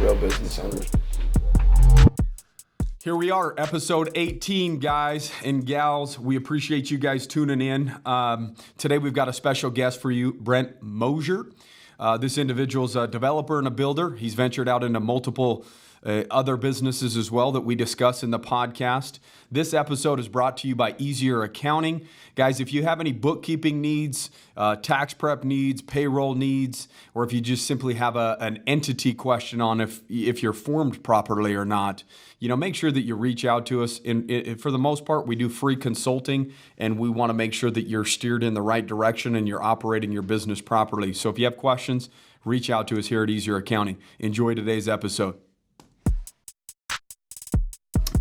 real business owners. Here we are, episode 18, guys and gals. We appreciate you guys tuning in. Today we've got a special guest for you, Brent Moser. This individual's a developer and a builder. He's ventured out into multiple other businesses as well that we discuss in the podcast. This episode is brought to you by Easier Accounting. Guys, if you have any bookkeeping needs, tax prep needs, payroll needs, or if you just simply have an entity question on if you're formed properly or not, make sure that you reach out to us. For the most part, we do free consulting, and we want to make sure that you're steered in the right direction and you're operating your business properly. So if you have questions, reach out to us here at Easier Accounting. Enjoy today's episode.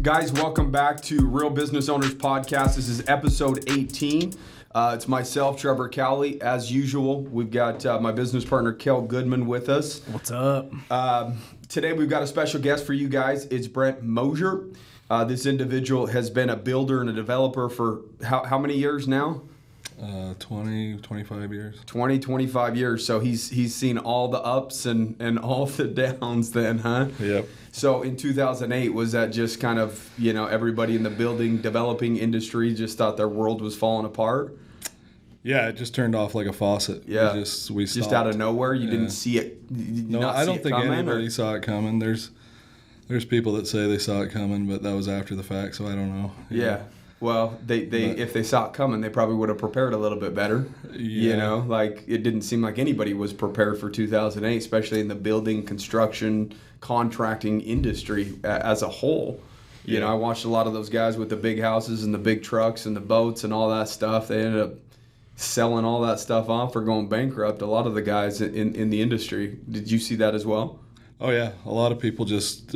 Guys, welcome back to Real Business Owners Podcast. This is episode 18. It's myself, Trevor KALE. As usual, we've got my business partner, GOODMAN, with us. What's up? Today, we've got a special guest for you guys. It's Brent Moser. This individual has been a builder and a developer for how many years now? 25 years. 25 years. So he's seen all the ups and all the downs then, huh? Yep. So in 2008, was that just kind of, everybody in the building developing industry just thought their world was falling apart? Yeah, it just turned off like a faucet. Yeah. We stopped. Just out of nowhere? You didn't see it? No, I don't think anybody saw it coming. There's people that say they saw it coming, but that was after the fact, so I don't know. Yeah. Well, if they saw it coming, they probably would have prepared a little bit better. Yeah. It didn't seem like anybody was prepared for 2008, especially in the building, construction, contracting industry as a whole. I watched a lot of those guys with the big houses and the big trucks and the boats and all that stuff. They ended up selling all that stuff off or going bankrupt. A lot of the guys in the industry. Did you see that as well? Oh yeah, a lot of people just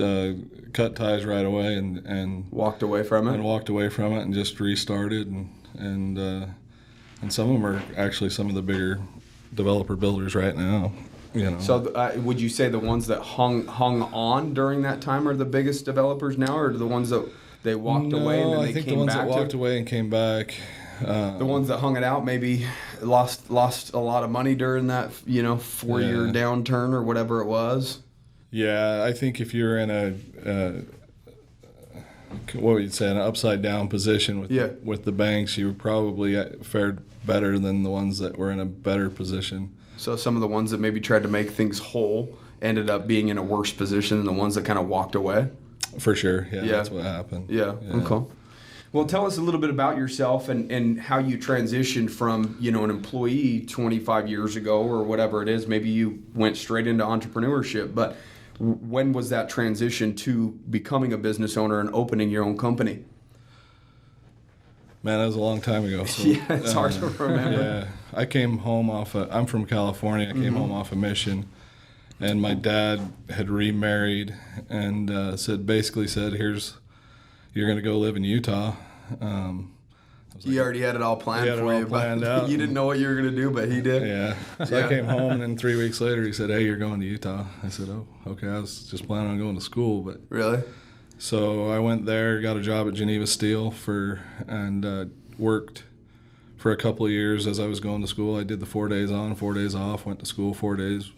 cut ties right away and walked away from it. And just restarted and some of them are actually some of the bigger developer builders right now. So would you say the ones that hung on during that time are the biggest developers now, or the ones that they walked away and then they came back? I think the ones that walked away and came back. The ones that hung it out maybe lost a lot of money during that 4-year downturn or whatever it was. Yeah, I think if you're in an upside down position with the banks, you probably fared better than the ones that were in a better position. So some of the ones that maybe tried to make things whole ended up being in a worse position than the ones that kind of walked away? For sure, yeah. That's what happened. Yeah. Okay. Well, tell us a little bit about yourself and how you transitioned from, an employee 25 years ago or whatever it is. Maybe you went straight into entrepreneurship, but when was that transition to becoming a business owner and opening your own company? Man, that was a long time ago. So, yeah, it's hard to remember. Yeah, I came home I'm from California. I came home off a mission, and my dad had remarried and basically said, you're going to go live in Utah. He already had it all planned for you. Planned out. You didn't know what you were going to do, but he did. Yeah. So I came home, and then 3 weeks later, he said, "Hey, you're going to Utah." I said, "Oh, okay." I was just planning on going to school, but really. So I went there, got a job at Geneva Steel and worked for a couple of years as I was going to school. I did the 4 days on, 4 days off. Went to school 4 days.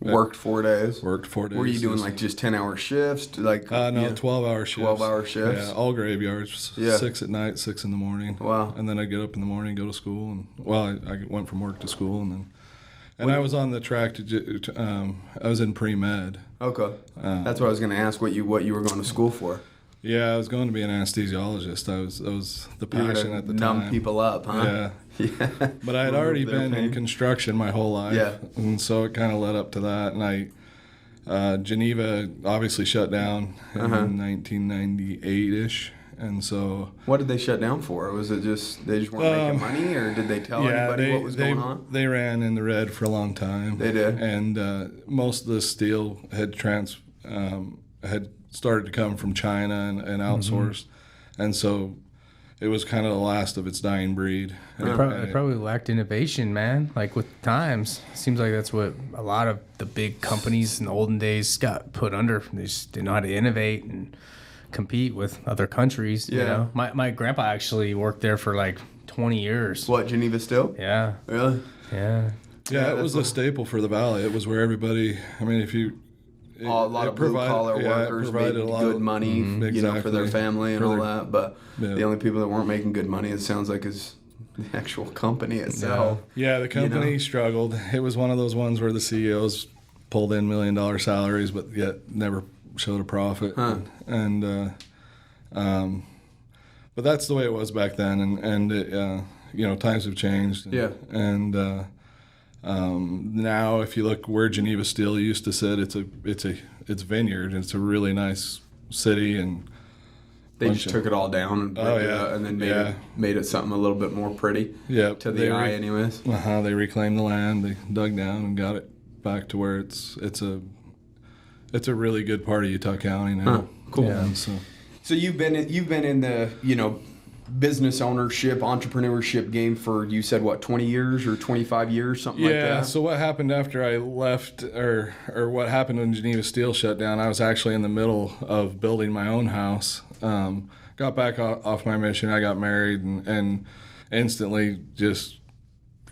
Worked 4 days? Worked 4 days. Were you doing just 10-hour shifts? No, 12-hour shifts. 12-hour shifts? Yeah, all graveyards. Yeah. 6 at night, 6 in the morning. Wow. And then I'd get up in the morning, go to school. I went from work to school. And I was on the track to, I was in pre-med. Okay. That's what I was going to ask, what you were going to school for. Yeah, I was going to be an anesthesiologist. That was the passion at the time. Numb people up, huh? Yeah. Yeah. But I had already been in construction my whole life. Yeah. And so it kind of led up to that. And Geneva obviously shut down in 1998-ish. And so... What did they shut down for? Was it just they just weren't making money, or did they tell anybody what was going on? They ran in the red for a long time. They did? And most of the steel had started to come from China and outsourced. And so it was kind of the last of its dying breed. They probably lacked innovation, man. Like with times, seems like that's what a lot of the big companies in the olden days got put under. They just didn't know how to innovate and compete with other countries. Yeah. You know? My grandpa actually worked there for like 20 years. What, Geneva Steel? Yeah. Really? Yeah. Yeah, it was a staple for the valley. It was where everybody. I mean, a lot of blue collar workers making good money, you know, for their family and all that. But the only people that weren't making good money, it sounds like, is the actual company itself. Yeah, the company struggled. It was one of those ones where the CEOs pulled in $1 million salaries, but yet never showed a profit. But that's the way it was back then, and it, you know, times have changed. And now, if you look where Geneva Steel used to sit, it's vineyard. It's a really nice city, and they just took it all down and then made it something a little bit more pretty to the eye, anyways. They reclaimed the land, they dug down and got it back to where it's a really good part of Utah County now. Cool. Yeah, so you've been in the, you know, business ownership, entrepreneurship game for, you said, what, 20 years or 25 years, something like that? Yeah, so what happened after I left, or what happened when Geneva Steel shut down, I was actually in the middle of building my own house. Got back off my mission, I got married, and instantly just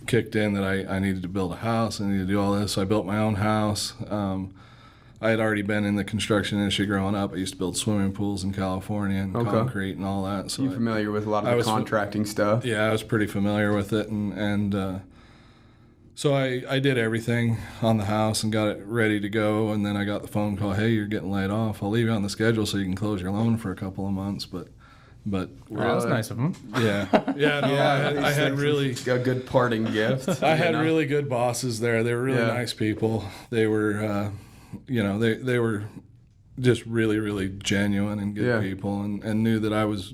kicked in that I needed to build a house, I needed to do all this, so I built my own house. I had already been in the construction industry growing up. I used to build swimming pools in California and concrete and all that. So you're familiar with a lot of the contracting stuff? Yeah, I was pretty familiar with it, and so I did everything on the house and got it ready to go. And then I got the phone call, "Hey, you're getting laid off. I'll leave you on the schedule so you can close your loan for a couple of months." But that's nice of them. I had really a good parting gift. I had really good bosses there. They were really nice people. They were. You know, they were just really, really genuine and good people, and knew that I was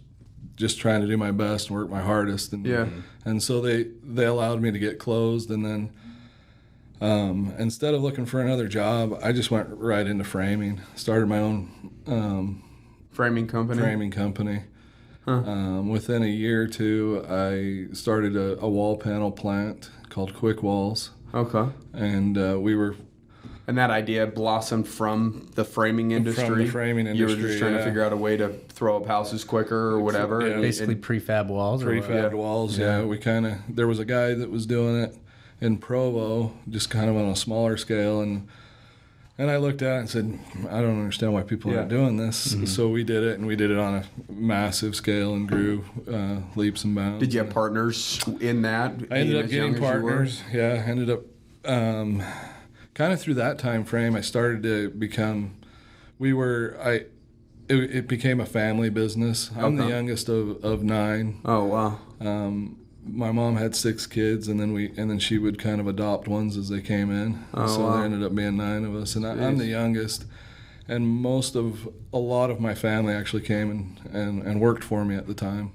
just trying to do my best and work my hardest. And so they allowed me to get closed. And then instead of looking for another job, I just went right into framing. Started my own framing company. Within a year or two, I started a wall panel plant called Quick Walls. Okay. And we were... And that idea blossomed from the framing industry. From the framing industry, you were just trying to figure out a way to throw up houses quicker or whatever. Yeah, basically prefab walls. Prefab walls, there was a guy that was doing it in Provo, just kind of on a smaller scale, and I looked at it and said, I don't understand why people aren't doing this. Mm-hmm. So we did it, and we did it on a massive scale and grew leaps and bounds. Did you have partners in that? I ended up getting partners. Yeah, I ended up... kind of through that time frame, I started to become. It became a family business. I'm the youngest of 9. Oh wow. My mom had 6 kids, and then she would kind of adopt ones as they came in. There ended up being 9 of us, and I'm the youngest. And a lot of my family actually came and worked for me at the time.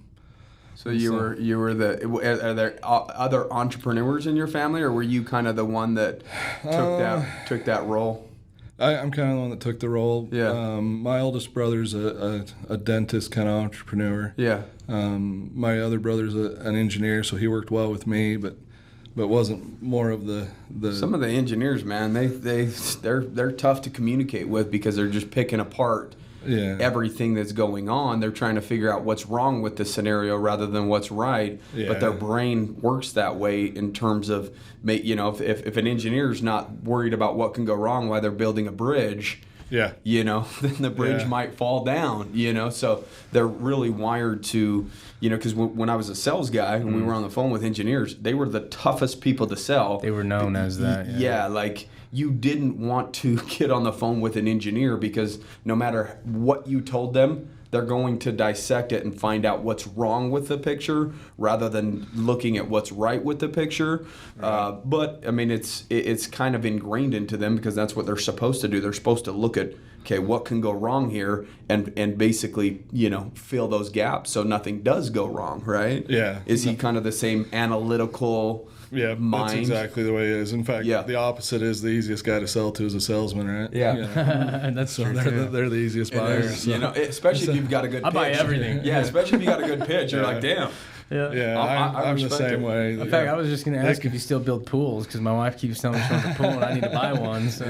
So you were are there other entrepreneurs in your family, or were you kind of the one that took that role? I'm kind of the one that took the role. Yeah. My oldest brother's a dentist kind of entrepreneur. Yeah. My other brother's an engineer, so he worked well with me, but wasn't more of the. Some of the engineers, man, they're tough to communicate with because they're just picking apart everything that's going on. They're trying to figure out what's wrong with the scenario rather than what's right. Yeah. But their brain works that way in terms of, you know, if an engineer's not worried about what can go wrong while they're building a bridge, you know, then the bridge might fall down, you know. So they're really wired to, you know, because when I was a sales guy and we were on the phone with engineers, they were the toughest people to sell. They were known as that. Yeah, like you didn't want to get on the phone with an engineer because no matter what you told them, they're going to dissect it and find out what's wrong with the picture rather than looking at what's right with the picture. Right. But I mean, it's kind of ingrained into them because that's what they're supposed to do. They're supposed to look at, okay, what can go wrong here, and basically, you know, fill those gaps so nothing does go wrong, right? Yeah. Is he kind of the same analytical? Yeah, mind? That's exactly the way it is. In fact, the opposite is the easiest guy to sell to is a salesman, right? Yeah. That's true. They're the easiest buyers. So. You know, especially if you've got a good pitch. I buy everything. Yeah, especially if you got a good pitch. You're like, damn. Yeah, I'm the same way. In fact, I was just going to ask if you still build pools because my wife keeps telling me she wants a pool and I need to buy one. So.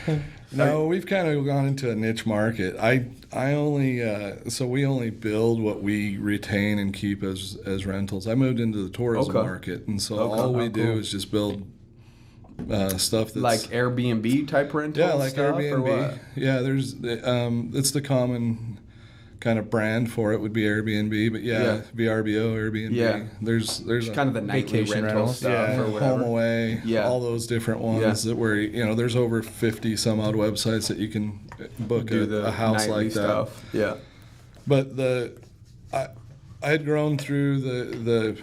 Right. No, we've kind of gone into a niche market. We only build what we retain and keep as rentals. I moved into the tourism market, and so all we do is just build stuff that's Like Airbnb type rental. yeah, like stuff, Airbnb. Or what? Yeah, there's it's the common kind of brand for it would be Airbnb, but yeah, VRBO, Airbnb. Yeah. There's It's kind of the nightly Vacation rental rentals. stuff yeah, or whatever. Home Away, Yeah. all those different ones that where there's over 50 some odd websites that you can book Do the a house nightly like that. stuff. Yeah. But I had grown through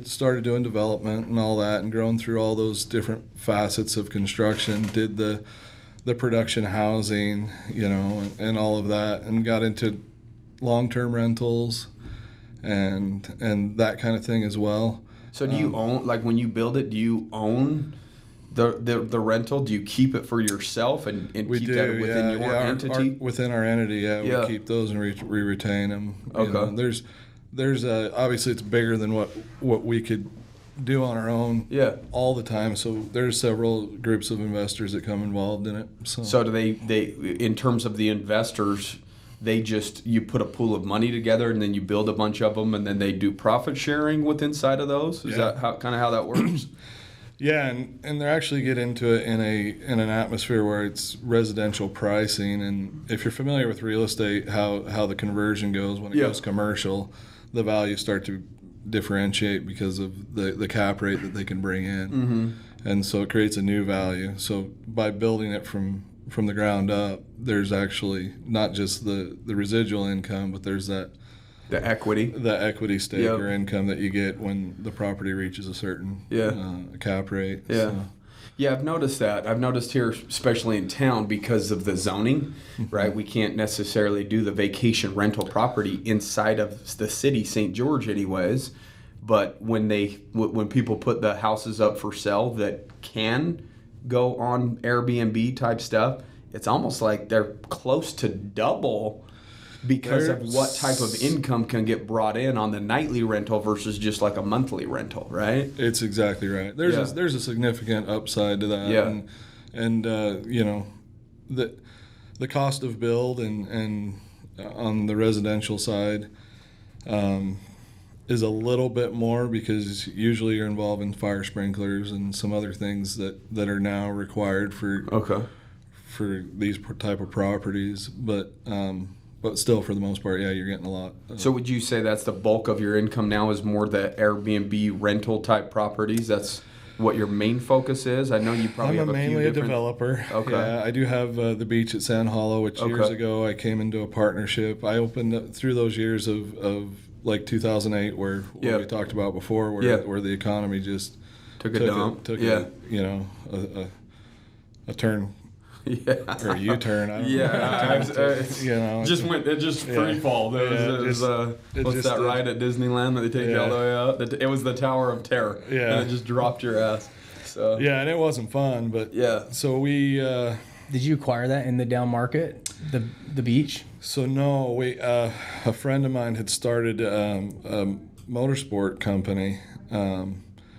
started doing development and all that, and grown through all those different facets of construction. Did the production housing, and all of that, and got into long-term rentals and that kind of thing as well. So do you own, like when you build it, do you own the rental? Do you keep it for yourself and We keep do, that within your entity? within our entity, Yeah. we keep those and we retain them. Okay. There's obviously it's bigger than what we could do on our own Yeah. all the time. So there's several groups of investors that come involved in it. So do they in terms of the investors, you put a pool of money together and then you build a bunch of them and then they do profit sharing with inside of those? Is that how that works? Yeah, and they actually get into it in an atmosphere where it's residential pricing, and if you're familiar with real estate, how the conversion goes when it goes commercial, the values start to differentiate because of the cap rate that they can bring in, and so it creates a new value. So by building it from the ground up, there's actually not just the residual income, but there's the equity stake or income that you get when the property reaches a certain cap rate. Yeah. Yeah, I've noticed that. I've noticed here, especially in town, because of the zoning, right? We can't necessarily do the vacation rental property inside of the city, St. George anyways. But when people put the houses up for sale that can go on Airbnb type stuff, it's almost like they're close to double because of what type of income can get brought in on the nightly rental versus just like a monthly rental, right? It's exactly right. There's a significant upside to that. Yeah. And the cost of build and on the residential side is a little bit more because usually you're involved in fire sprinklers and some other things that are now required for these type of properties, but still, for the most part, you're getting a lot. So would you say that's the bulk of your income now is more the Airbnb rental type properties? That's what your main focus is? I know you probably have a few mainly different... a developer. Okay. Yeah, I do have the beach at Sand Hollow, which years ago I came into a partnership. I opened up through those years of like 2008 where we talked about before, where the economy just took a dump. Took a turn. Yeah. Or a U-turn. I don't know. It just free fall. What's that ride at Disneyland that they take you all the way out? It was the Tower of Terror. Yeah. And it just dropped your ass. So. Yeah, and it wasn't fun, but so we Did you acquire that in the down market, the beach? So no, we a friend of mine had started a motorsport company.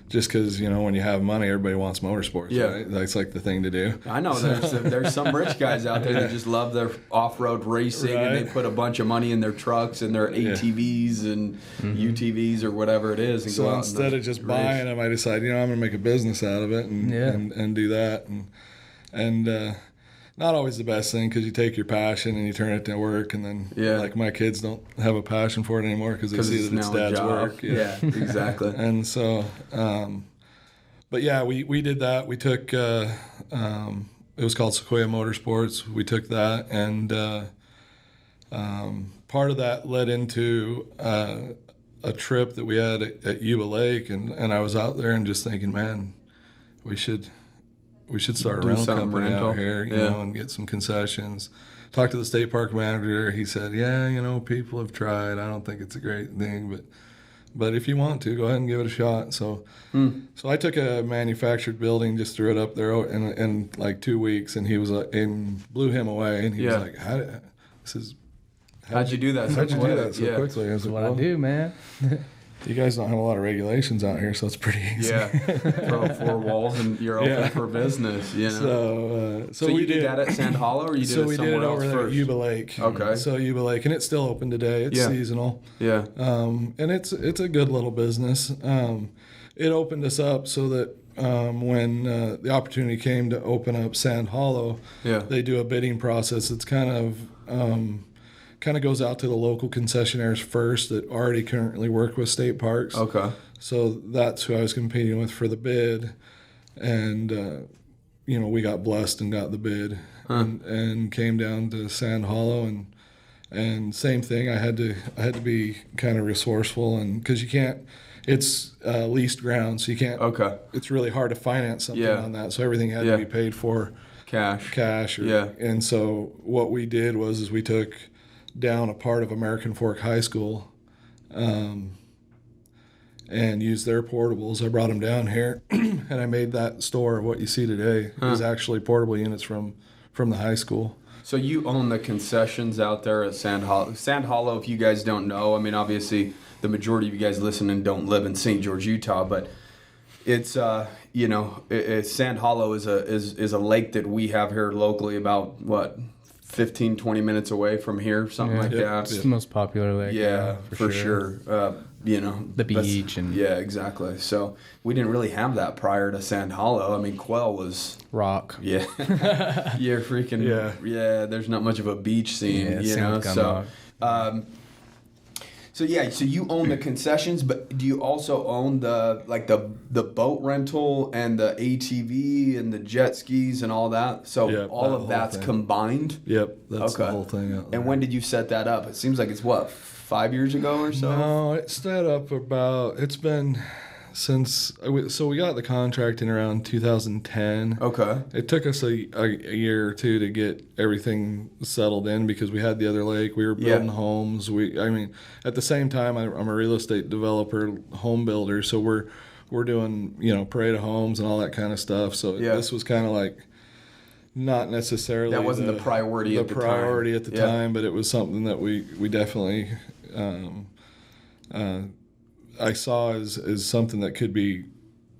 Just because, when you have money, everybody wants motorsports, right? That's like the thing to do. I know there's some rich guys out there that just love their off-road racing, and they put a bunch of money in their trucks and their ATVs and UTVs or whatever it is. And so go out instead of just buying them, I decided, I'm going to make a business out of it and do that. And not always the best thing because you take your passion and you turn it to work, and then like my kids don't have a passion for it anymore because they see that it's dad's work. Yeah, exactly. And so, but yeah, we did that. We took it was called Sequoia Motorsports. We took that, and part of that led into a trip that we had at Yuba Lake, and I was out there and just thinking, man, we should start a rental company out here, you know, and get some concessions. Talked to the state park manager. He said, people have tried. I don't think it's a great thing, but if you want to, go ahead and give it a shot. So I took a manufactured building, just threw it up there in like 2 weeks, and he was and blew him away. And he was like, how'd you do that? How'd you do that so quickly? I was That's like, what I do, man. You guys don't have a lot of regulations out here, so it's pretty easy. Yeah, throw up 4 walls and you're open for business. So we did that at Sand Hollow, or you did it somewhere else over there first? at Yuba Lake. Okay. So Yuba Lake, and it's still open today. It's seasonal. Yeah. And it's a good little business. It opened us up so that when the opportunity came to open up Sand Hollow, they do a bidding process. It's kind of goes out to the local concessionaires first that already currently work with state parks. Okay. So that's who I was competing with for the bid, and we got blessed and got the bid, and came down to Sand Hollow, and same thing. I had to be kind of resourceful, and because you can't. It's leased ground, so you can't. Okay. It's really hard to finance something on that, so everything had to be paid for cash. And so what we did was we took down a part of American Fork High School, and used their portables. I brought them down here, and I made that store. What you see today is actually portable units from the high school. So you own the concessions out there at Sand Hollow. Sand Hollow, if you guys don't know, I mean, obviously the majority of you guys listening don't live in St. George, Utah, but it's Sand Hollow is a lake that we have here locally, about 15, 20 minutes away from here, something like that. It's the most popular lake. Yeah, for sure. The beach and exactly. So we didn't really have that prior to Sand Hollow. I mean, Quail was rock. Yeah, you're freaking. Yeah. There's not much of a beach scene, So, so you own the concessions, but do you also own the boat rental and the ATV and the jet skis and all that? So all of that's combined? Yep, that's the whole thing. And when did you set that up? It seems like it's 5 years ago or so? No, it's set up it's been since, so we got the contract in around 2010. Okay. It took us a year or two to get everything settled in because we had the other lake. We were building homes. At the same time, I'm a real estate developer, home builder, so we're doing, parade of homes and all that kind of stuff. So this was kind of like not necessarily that wasn't the priority at the time, but it was something that we definitely I saw as something that could be,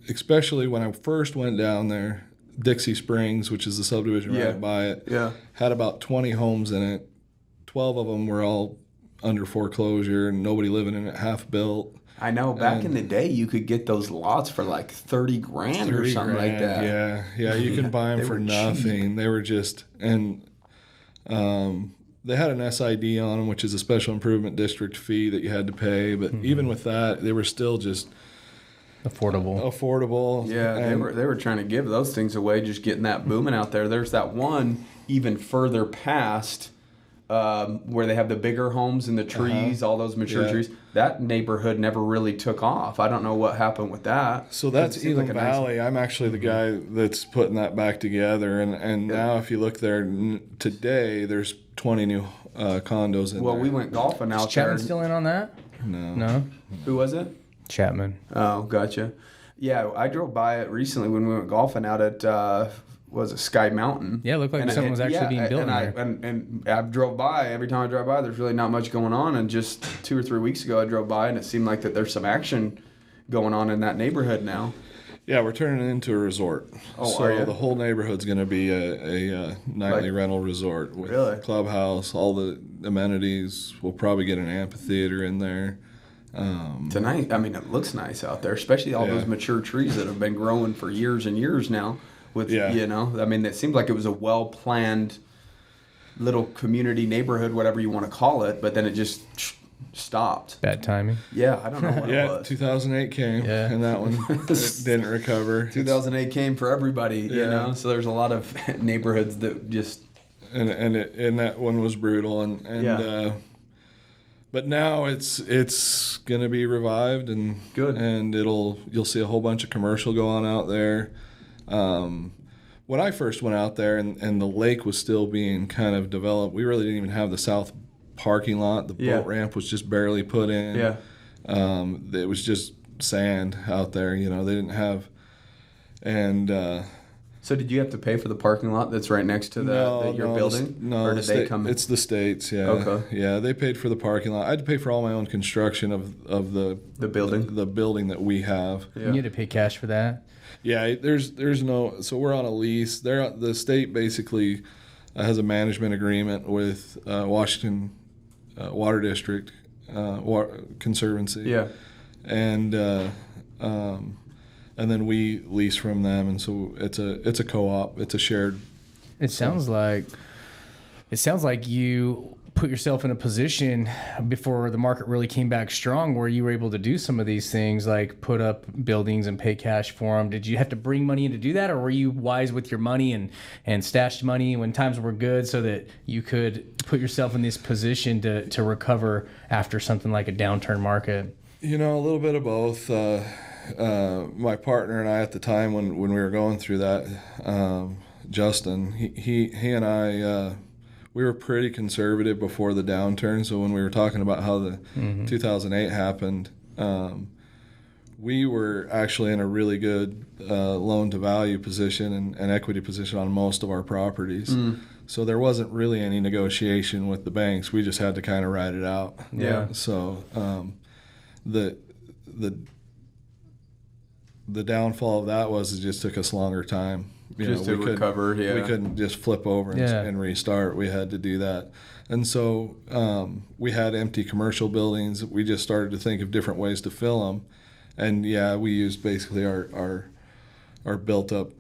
especially when I first went down there. Dixie Springs, which is the subdivision right by it, had about 20 homes in it. 12 of them were all under foreclosure and nobody living in it, half built. I know. Back in the day, you could get those lots for like $30,000 or something like that. Yeah. You can buy them for nothing. Cheap. They were just they had an SID on them, which is a special improvement district fee that you had to pay. But even with that, they were still just affordable. Yeah, they were trying to give those things away, just getting that booming out there. There's that one even further past. Where they have the bigger homes and the trees, all those mature trees. That neighborhood never really took off. I don't know what happened with that. So that's Elam Valley. I'm actually the guy that's putting that back together. And now if you look there today, there's 20 new condos in there. Well, we went golfing out there. Is Chapman still in on that? No. Who was it? Chapman. Oh, gotcha. Yeah, I drove by it recently when we went golfing out at... was it Sky Mountain? Yeah, it looked like something was actually being built there. And I drove by. Every time I drive by, there's really not much going on. And just 2 or 3 weeks ago, I drove by, and it seemed like that there's some action going on in that neighborhood now. Yeah, we're turning it into a resort. Oh, so are you? The whole neighborhood's going to be a nightly rental resort with Really? Clubhouse, all the amenities. We'll probably get an amphitheater in there. Tonight, it looks nice out there, especially all those mature trees that have been growing for years and years now. It seemed like it was a well-planned little community neighborhood, whatever you want to call it, but then it just stopped. Bad timing. Yeah, I don't know what it was. 2008 came, and that one didn't recover. 2008 came for everybody, so there's a lot of neighborhoods that just... And that one was brutal, but now it's going to be revived, and good, and you'll see a whole bunch of commercial go on out there. When I first went out there and the lake was still being kind of developed, we really didn't even have the south parking lot. The boat ramp was just barely put in. Yeah. It was just sand out there. They didn't have, and so did you have to pay for the parking lot that's right next to that you're building? No, or did they come in? It's the states. Yeah. Okay. Yeah, they paid for the parking lot. I had to pay for all my own construction of the building, the building that we have. Yeah. You had to pay cash for that. Yeah, there's no. So we're on a lease. The state basically has a management agreement with Washington Water District Conservancy. Yeah, and and then we lease from them, and so it's a co-op. It's a shared. It sounds like you put yourself in a position before the market really came back strong where you were able to do some of these things, like put up buildings and pay cash for them. Did you have to bring money in to do that, or were you wise with your money and stashed money when times were good so that you could put yourself in this position to recover after something like a downturn market? A little bit of both. My partner and I at the time when we were going through that, Justin, he and I, we were pretty conservative before the downturn. So when we were talking about how the 2008 happened, we were actually in a really good loan-to-value position and equity position on most of our properties. So there wasn't really any negotiation with the banks. We just had to kind of ride it out. Yeah. So the downfall of that was it just took us longer time. To recover, We couldn't just flip over and restart. We had to do that. And so we had empty commercial buildings. We just started to think of different ways to fill them. And, we used basically our built-up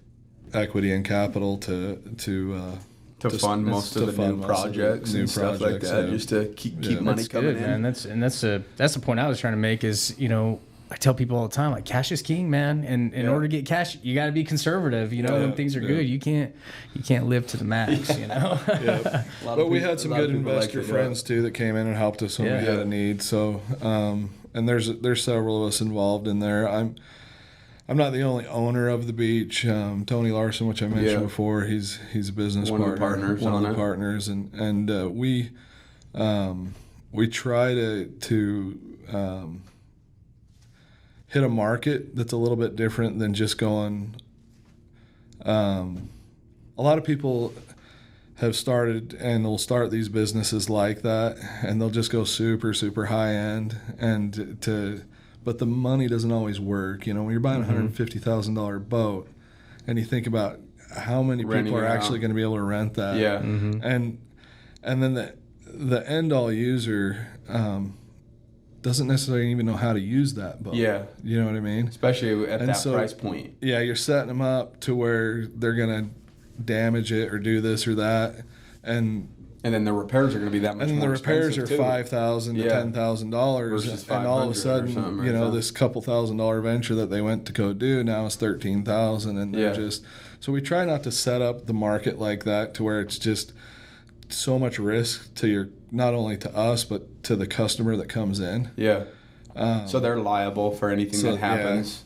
equity and capital to fund most of the new projects and stuff like that, just to keep money coming in. Man. That's the point I was trying to make is, I tell people all the time, like, cash is king, man. And in order to get cash, you got to be conservative. When things are good, you can't live to the max. But we had some good investor friends too that came in and helped us when we had a need. So, and there's several of us involved in there. I'm not the only owner of the beach. Tony Larson, which I mentioned before, he's a business partner, one of the partners, and we try to hit a market that's a little bit different than just going. A lot of people have started and they'll start these businesses like that, and they'll just go super, super high end, but the money doesn't always work. When you're buying a $150,000 boat, and you think about how many people are actually going to be able to rent that, and then the end all user. Doesn't necessarily even know how to use that boat. Yeah. You know what I mean? Especially at that price point. Yeah, you're setting them up to where they're going to damage it or do this or that. And then the repairs are going to be that much more expensive. And the repairs are $5,000 to $10,000. And all of a sudden, this couple $1,000 venture that they went to go do now is $13,000. And they're just... So we try not to set up the market like that to where it's just so much risk to not only to us but to the customer that comes in. So they're liable for anything that happens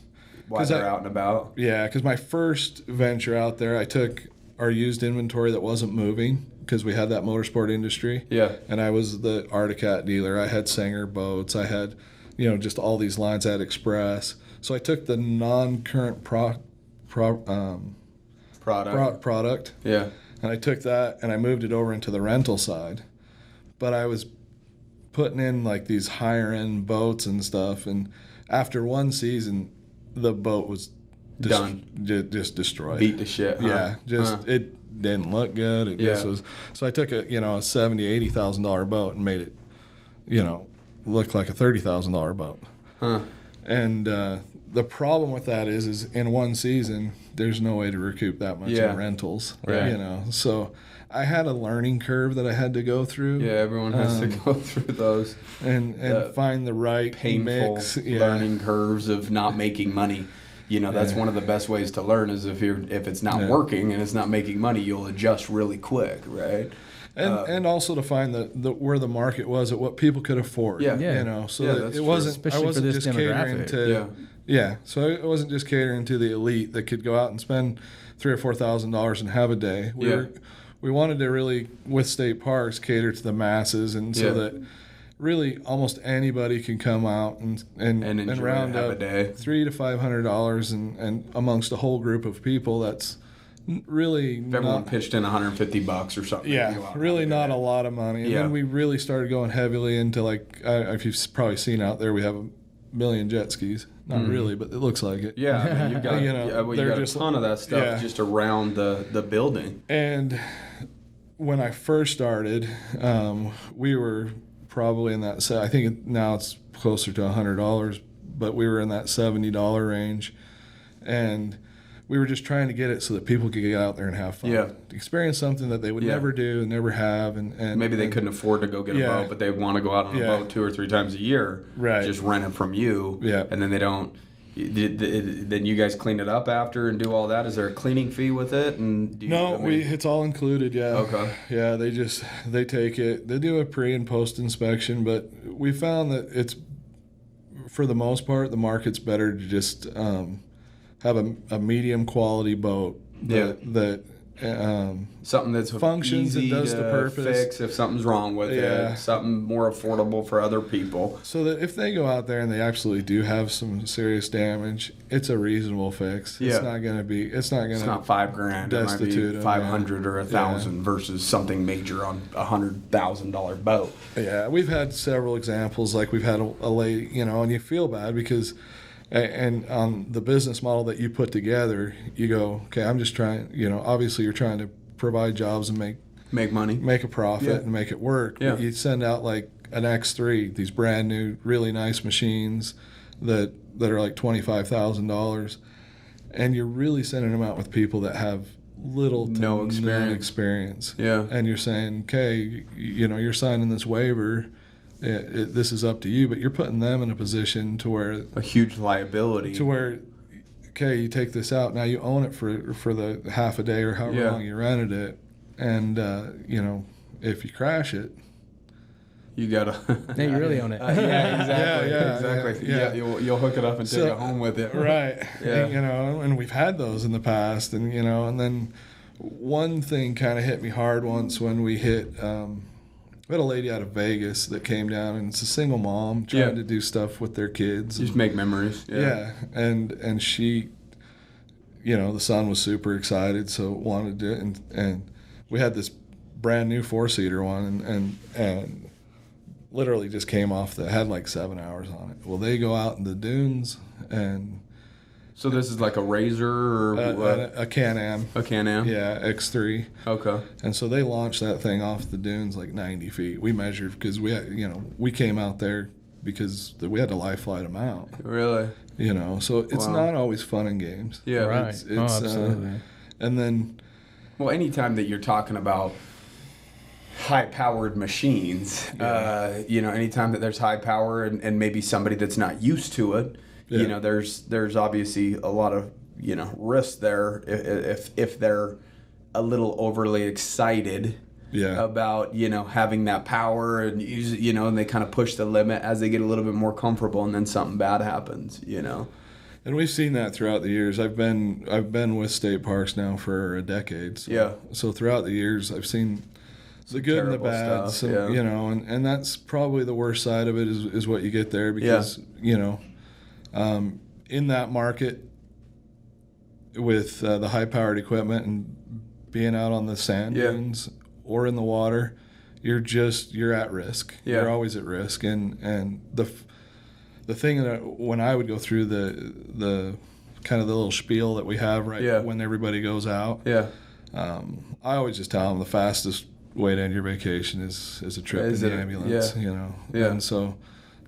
while they're out and about. Because my first venture out there, I took our used inventory that wasn't moving because we had that motorsport industry. And I was the Articat dealer. I had Sanger boats. I had just all these lines. I had Express. So I took the non-current product. And I took that and I moved it over into the rental side. But I was putting in like these higher end boats and stuff. And after one season, the boat was done. Just destroyed. Beat to shit. Huh? It didn't look good. It just was. So I took a $70,000, $80,000 boat and made it, look like a $30,000 boat. And the problem with that is in one season, there's no way to recoup that much in rentals. So I had a learning curve that I had to go through. Everyone has to go through those and find the right painful mix. Learning curves of not making money. That's one of the best ways to learn is if it's not working and it's not making money, you'll adjust really quick, right? And also to find the where the market was at what people could afford. So that it wasn't. Especially I wasn't for this just catering to. So it wasn't just catering to the elite that could go out and spend $3,000 or $4,000 and have a day. We wanted to really, with state parks, cater to the masses, and so that really almost anybody can come out and round up $300 to $500 and amongst a whole group of people. That's really if everyone pitched in $150 or something. Really not a lot of money. And then we really started going heavily into if you've probably seen out there, we have 1 million jet skis. Not really, but it looks like it. You've got you got a ton of that stuff just around the building. And when I first started, we were probably in that. I think now it's closer to $100, but we were in that $70 range. And we were just trying to get it so that people could get out there and have fun. Yeah. Experience something that they would never do and never have. And maybe they couldn't afford to go get a boat, but they want to go out on a boat 2 or 3 times a year. Right. Just rent it from you. Yeah. And then they don't. Then you guys clean it up after and do all that. Is there a cleaning fee with it? And it's all included. Yeah. Okay. Yeah, they take it. They do a pre and post inspection, but we found that it's, for the most part, the market's better to just have a medium quality boat that something that's functions easy and does to the purpose. fix if something's wrong with it. Something more affordable for other people. So that if they go out there and they absolutely do have some serious damage, it's a reasonable fix. Yeah. It's not going to be. It's not $5,000. destitute It them, might be $500 or $1,000 versus something major on $100,000 boat. Yeah, we've had several examples. Like we've had a lady, and you feel bad because. And on the business model that you put together, you go, okay, I'm just trying, obviously you're trying to provide jobs and make money, make a profit and make it work. Yeah. But you send out like an X3, these brand new, really nice machines that are like $25,000, and you're really sending them out with people that have little to no experience. Yeah. And you're saying, okay, you're signing this waiver. This is up to you, but you're putting them in a position to where a huge liability. To where, okay, you take this out now, you own it for the half a day or however long you rented it, and if you crash it, you gotta. Yeah, you really own it. Exactly. Yeah. You'll hook it up and take it home with it. Right. Yeah. And we've had those in the past, and and then one thing kind of hit me hard once when we hit. We had a lady out of Vegas that came down, and it's a single mom trying to do stuff with their kids. Just make memories. Yeah. And she, the son was super excited, so wanted to do it. And we had this brand new 4-seater one, and literally just came off had like 7 hours on it. Well, they go out in the dunes, and... So this is like a Razor or a Can-Am. A Can-Am? Yeah, X3. Okay. And so they launched that thing off the dunes like 90 feet. We measured because we came out there because we had to live flight them out. Really? So it's not always fun and games. Yeah. Right. It's, absolutely. And then... Well, anytime that you're talking about high-powered machines, anytime that there's high power and maybe somebody that's not used to it, there's obviously a lot of risk there if they're a little overly excited about having that power and use and they kind of push the limit as they get a little bit more comfortable, and then something bad happens. And we've seen that throughout the years. I've been with state parks now for a decade. So throughout the years, I've seen the good and the bad. Stuff, and that's probably the worst side of it is what you get there because in that market with the high-powered equipment and being out on the sand dunes or in the water, you're at risk. Yeah. You're always at risk. And the thing that when I would go through the kind of the little spiel that we have when everybody goes out, I always just tell them the fastest way to end your vacation is a trip in the ambulance. And so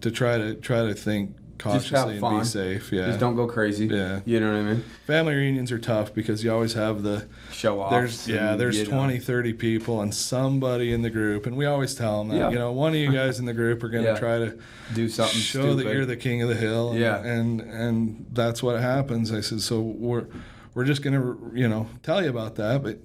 to try to think cautiously and be safe. Yeah. Just don't go crazy. Yeah. You know what I mean? Family reunions are tough because you always have the show off. There's 20, 30 people and somebody in the group, and we always tell them that one of you guys in the group are going to try to do something show stupid. that you're the king of the hill. And that's what happens. I said, so we're just going to tell you about that, but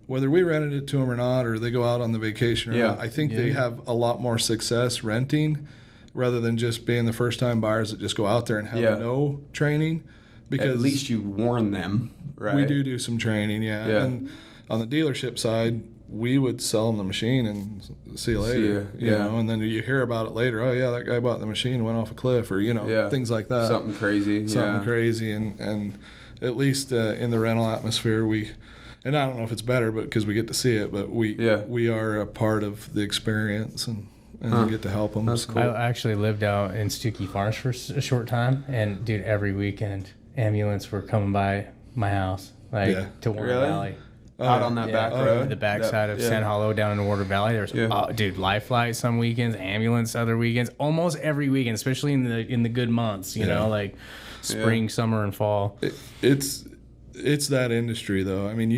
whether we rented it to them or not, or they go out on the vacation or not, I think they have a lot more success renting rather than just being the first-time buyers that just go out there and have no training. Because at least you warn them, right? We do some training, And on the dealership side, we would sell them the machine and see you later. You know, and then you hear about it later. Oh, yeah, that guy bought the machine and went off a cliff, or, things like that. Something crazy. Crazy. And at least in the rental atmosphere, and I don't know if it's better, but because we get to see it, but we are a part of the experience and we get to help them. That's cool. I actually lived out in Stookie Farms for a short time, and dude, every weekend ambulance were coming by my house, to Warner Valley. Out on that back road, the backside of San Hollow down in Warner Valley. There's dude, life flight some weekends, ambulance other weekends, almost every weekend, especially in the good months. You know, spring, summer, and fall. It's that industry though. I mean,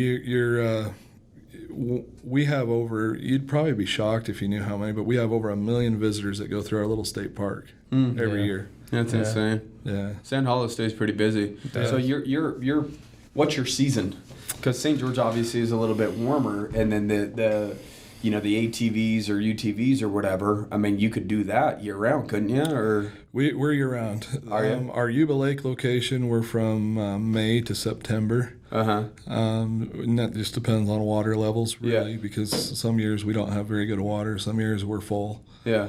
we have over. You'd probably be shocked if you knew how many, but we have over 1 million visitors that go through our little state park every year. That's insane. Yeah, Sand Hollow stays pretty busy. So you're what's your season? Because St. George obviously is a little bit warmer, and then the the ATVs or UTVs or whatever. I mean, you could do that year round, couldn't you? Or we're year round. Are you? Our Yuba Lake location, we're from May to September. And that just depends on water levels, really, because some years we don't have very good water. Some years we're full. Yeah.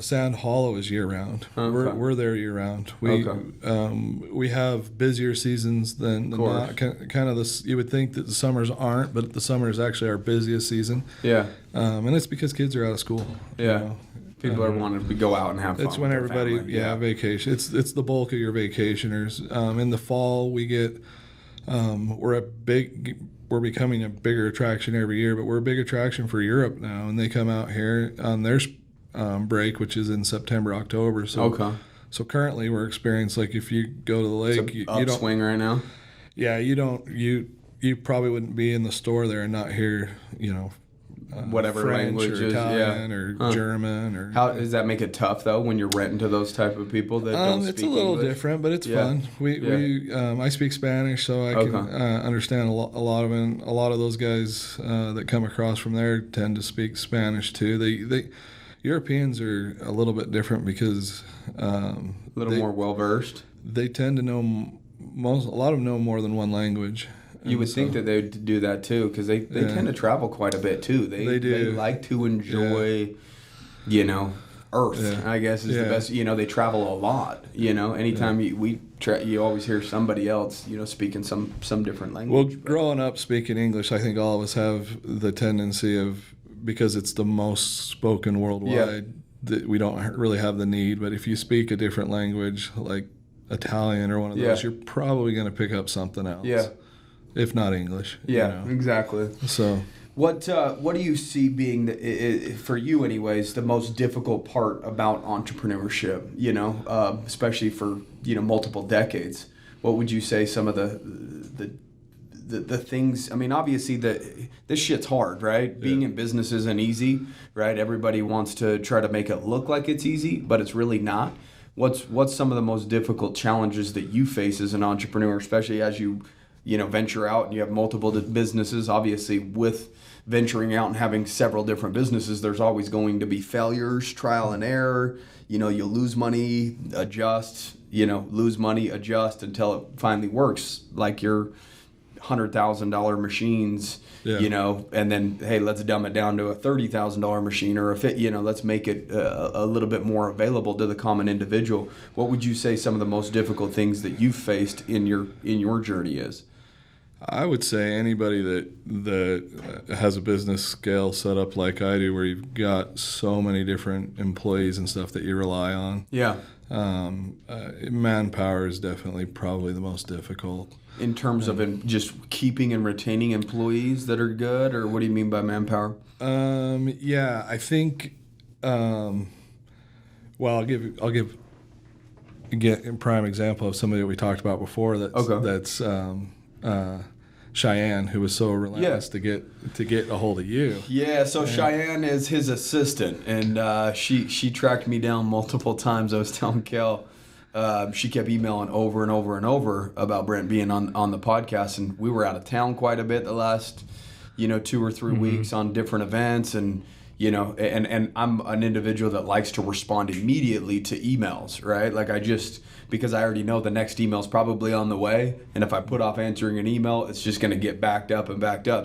Sand Hollow is year round. Okay. We're there year round. We have busier seasons than not. Kind of this. You would think that the summers aren't, but the summer is actually our busiest season. Yeah. And it's because kids are out of school. Yeah. People are wanting to go out and have fun. It's when with everybody, family. vacation. It's the bulk of your vacationers. In the fall, we get we're becoming a bigger attraction every year, but we're a big attraction for Europe now, and they come out here on their break, which is in September, October. So So currently, we're experiencing, like, if you go to the lake, you don't upswing right now. Yeah, you probably wouldn't be in the store there and not hear whatever French language or is, Italian or German or. How does that make it tough though when you're renting to those type of people that don't speak It's a little English? different, but it's fun. I speak Spanish, so I can understand a lot of it. A lot of those guys that come across from there tend to speak Spanish too. They Europeans are a little bit different because a little more well versed. They tend to know a lot of them know more than one language. You would think that they would do that too, because they tend to travel quite a bit too. They do. They like to enjoy, Earth. Yeah. I guess is the best. They travel a lot. Anytime you always hear somebody else, speaking some different language. Well, growing up speaking English, I think all of us have the tendency of, because it's the most spoken worldwide, that we don't really have the need. But if you speak a different language, like Italian or one of those, you're probably going to pick up something else. Yeah. If not English. Yeah, exactly. So, what do you see being for you, anyways, the most difficult part about entrepreneurship? Especially for multiple decades. What would you say some of the things? I mean, obviously this shit's hard, right? Yeah. Being in business isn't easy, right? Everybody wants to try to make it look like it's easy, but it's really not. What's some of the most difficult challenges that you face as an entrepreneur, especially as you venture out and you have multiple businesses? Obviously, with venturing out and having several different businesses, there's always going to be failures, trial and error. You lose money, adjust, lose money, adjust until it finally works. Like your $100,000 machines, and then, hey, let's dumb it down to a $30,000 machine or let's make it a little bit more available to the common individual. What would you say some of the most difficult things that you've faced in your journey is? I would say anybody that has a business scale set up like I do, where you've got so many different employees and stuff that you rely on. Yeah. Manpower is definitely probably the most difficult. In terms of just keeping and retaining employees that are good, or what do you mean by manpower? I think. Well, I'll give a prime example of somebody that we talked about before. That's Cheyenne, who was so relentless to get a hold of you. Yeah, so Cheyenne is his assistant, and she tracked me down multiple times. I was telling Kel, she kept emailing over and over and over about Brent being on the podcast, and we were out of town quite a bit the last 2 or 3 weeks on different events, and and I'm an individual that likes to respond immediately to emails, right? Like because I already know the next email's probably on the way, and if I put off answering an email, it's just going to get backed up.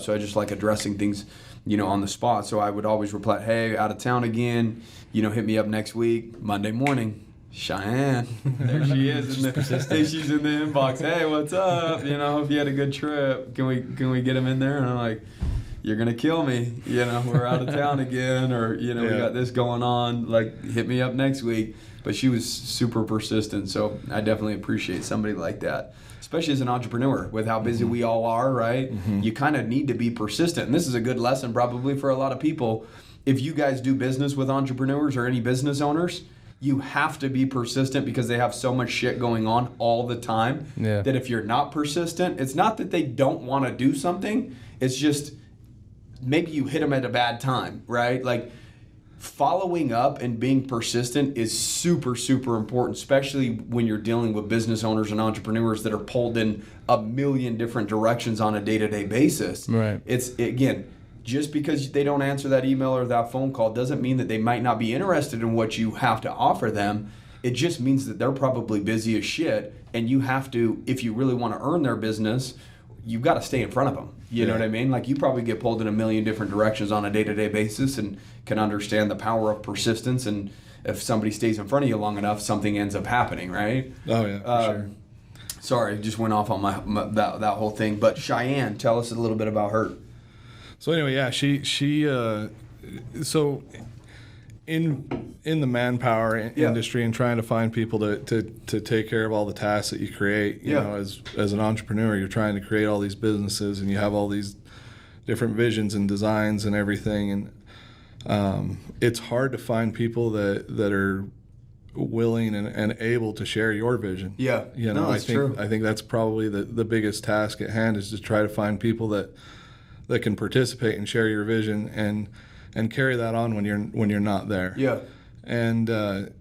So I just like addressing things, on the spot. So I would always reply, hey, out of town again, hit me up next week, Monday morning. Cheyenne, there she is. She's in the inbox. Hey, what's up? Hope you had a good trip. Can we get him in there? And I'm like, you're gonna kill me. We're out of town again, or we got this going on. Like, hit me up next week. But she was super persistent, so I definitely appreciate somebody like that, especially as an entrepreneur with how busy we all are. Right? You kind of need to be persistent, and this is a good lesson probably for a lot of people. If you guys do business with entrepreneurs or any business owners, you have to be persistent because they have so much shit going on all the time that if you're not persistent, it's not that they don't want to do something. It's just maybe you hit them at a bad time, right? Like following up and being persistent is super, super important, especially when you're dealing with business owners and entrepreneurs that are pulled in a million different directions on a day-to-day basis. Right. It's, again, just because they don't answer that email or that phone call doesn't mean that they might not be interested in what you have to offer them. It just means that they're probably busy as shit, and you have to, if you really want to earn their business, you've got to stay in front of them. You know what I mean? Like you probably get pulled in a million different directions on a day-to-day basis and can understand the power of persistence. And if somebody stays in front of you long enough, something ends up happening, right? Oh, yeah, for sure. Sorry, just went off on that whole thing. But Cheyenne, tell us a little bit about her. So anyway, yeah, she so in the manpower industry and trying to find people to take care of all the tasks that you create, you know, as an entrepreneur, you're trying to create all these businesses and you have all these different visions and designs and everything, and it's hard to find people that are willing and able to share your vision. Yeah, you know, I think that's probably the biggest task at hand is to try to find people that can participate and share your vision and carry that on when you're not there. Yeah. And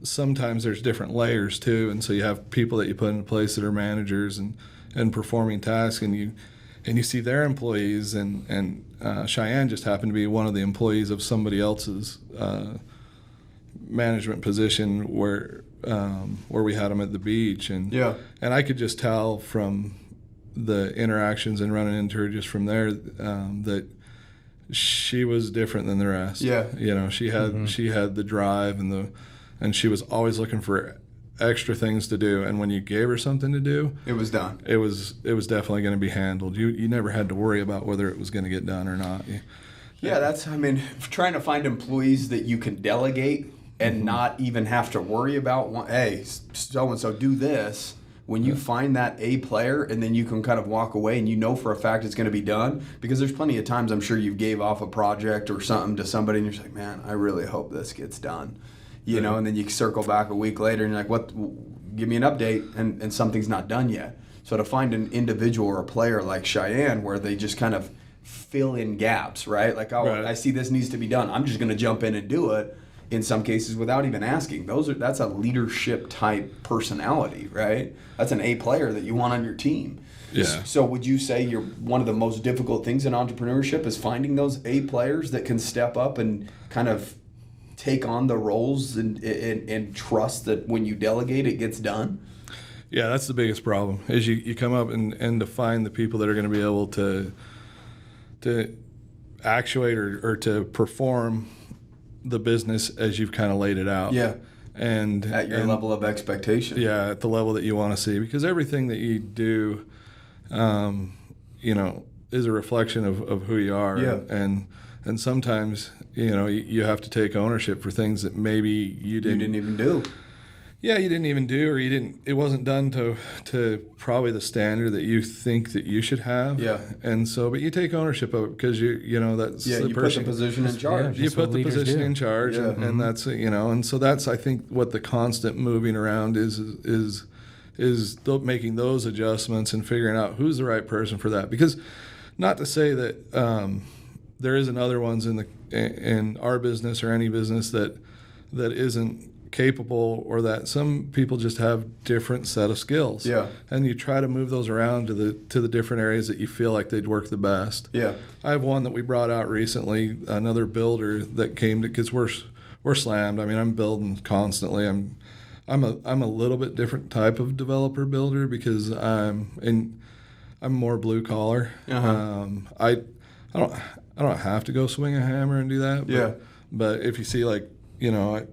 sometimes there's different layers too, and so you have people that you put in place that are managers and performing tasks, and you see their employees, and Cheyenne just happened to be one of the employees of somebody else's management position where we had them at the beach, and I could just tell from the interactions and running into her just from there that she was different than the rest. Yeah. You know, she had the drive and she was always looking for extra things to do, and when you gave her something to do, it was done. It was definitely going to be handled. You never had to worry about whether it was going to get done or not. Yeah, trying to find employees that you can delegate and not even have to worry about, hey, so and so do this. When you find that A player and then you can kind of walk away and you know for a fact it's going to be done, because there's plenty of times I'm sure you gave off a project or something to somebody and you're just like, man, I really hope this gets done. You know, and then you circle back a week later and you're like, what? Give me an update, and something's not done yet. So to find an individual or a player like Cheyenne where they just kind of fill in gaps, right? Like, I see this needs to be done. I'm just going to jump in and do it. In some cases, without even asking, that's a leadership type personality, right? That's an A player that you want on your team. Yeah. So would you say one of the most difficult things in entrepreneurship is finding those A players that can step up and kind of take on the roles and trust that when you delegate, it gets done? Yeah, that's the biggest problem. Is you come up and to find the people that are going to be able to actuate or to perform the business as you've kind of laid it out. Yeah. And at your level of expectation. Yeah, at the level that you want to see, because everything that you do, you know, is a reflection of who you are. Yeah. And sometimes, you know, you have to take ownership for things that maybe you didn't even do. Yeah, you didn't even do, or it wasn't done to probably the standard that you think that you should have. Yeah. And so, but you take ownership of it because you know that's the you person. put the position in charge. Yeah, You put the position in charge, Yeah. and that's, you know, and so that's, I think, what the constant moving around is making those adjustments and figuring out who's the right person for that. Because, not to say that there isn't other ones in our business or any business that isn't capable, or that some people just have different set of skills. Yeah. And you try to move those around to the different areas that you feel like they'd work the best. Yeah. I have one that we brought out recently, another builder that came to, because we're slammed. I mean, I'm building constantly. I'm a little bit different type of developer builder because I'm more blue collar. Uh-huh. I don't have to go swing a hammer and do that. But, Yeah. But if you see, like, you know,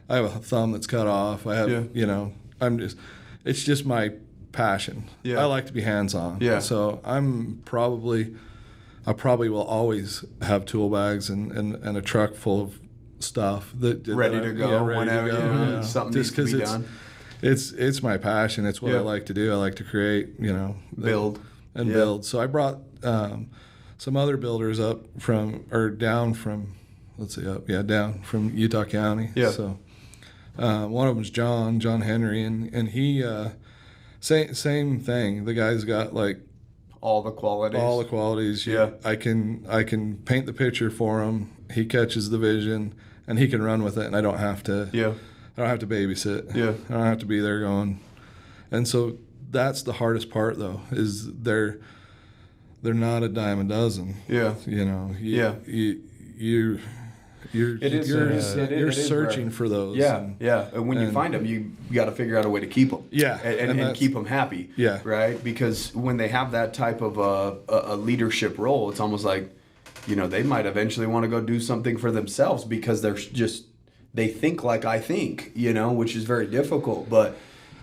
I have a thumb that's cut off. I have, you know, it's just my passion. Yeah. I like to be hands-on. Yeah. So I probably will always have tool bags and a truck full of stuff ready to go whenever something just needs to be done. It's my passion. It's what I like to do. I like to create, you know, Build. build. So I brought some other builders down from Utah County. Yeah. So One of them's John Henry, and he same thing. The guy's got like All the qualities. all the qualities. Yeah. I can paint the picture for him. He catches the vision, and he can run with it, and I don't have to. Yeah. I don't have to babysit. Yeah. I don't have to be there going. And so that's the hardest part, though, is they're not a dime a dozen. Yeah. You know. Yeah. You're It is, you're it is searching rare. for those. Yeah, yeah. And when you find them, you got to figure out a way to keep them. Yeah, and that's- keep them happy. Yeah. Right. Because when they have that type of a leadership role, it's almost like, you know, they might eventually want to go do something for themselves because they think like I think, you know, which is very difficult. But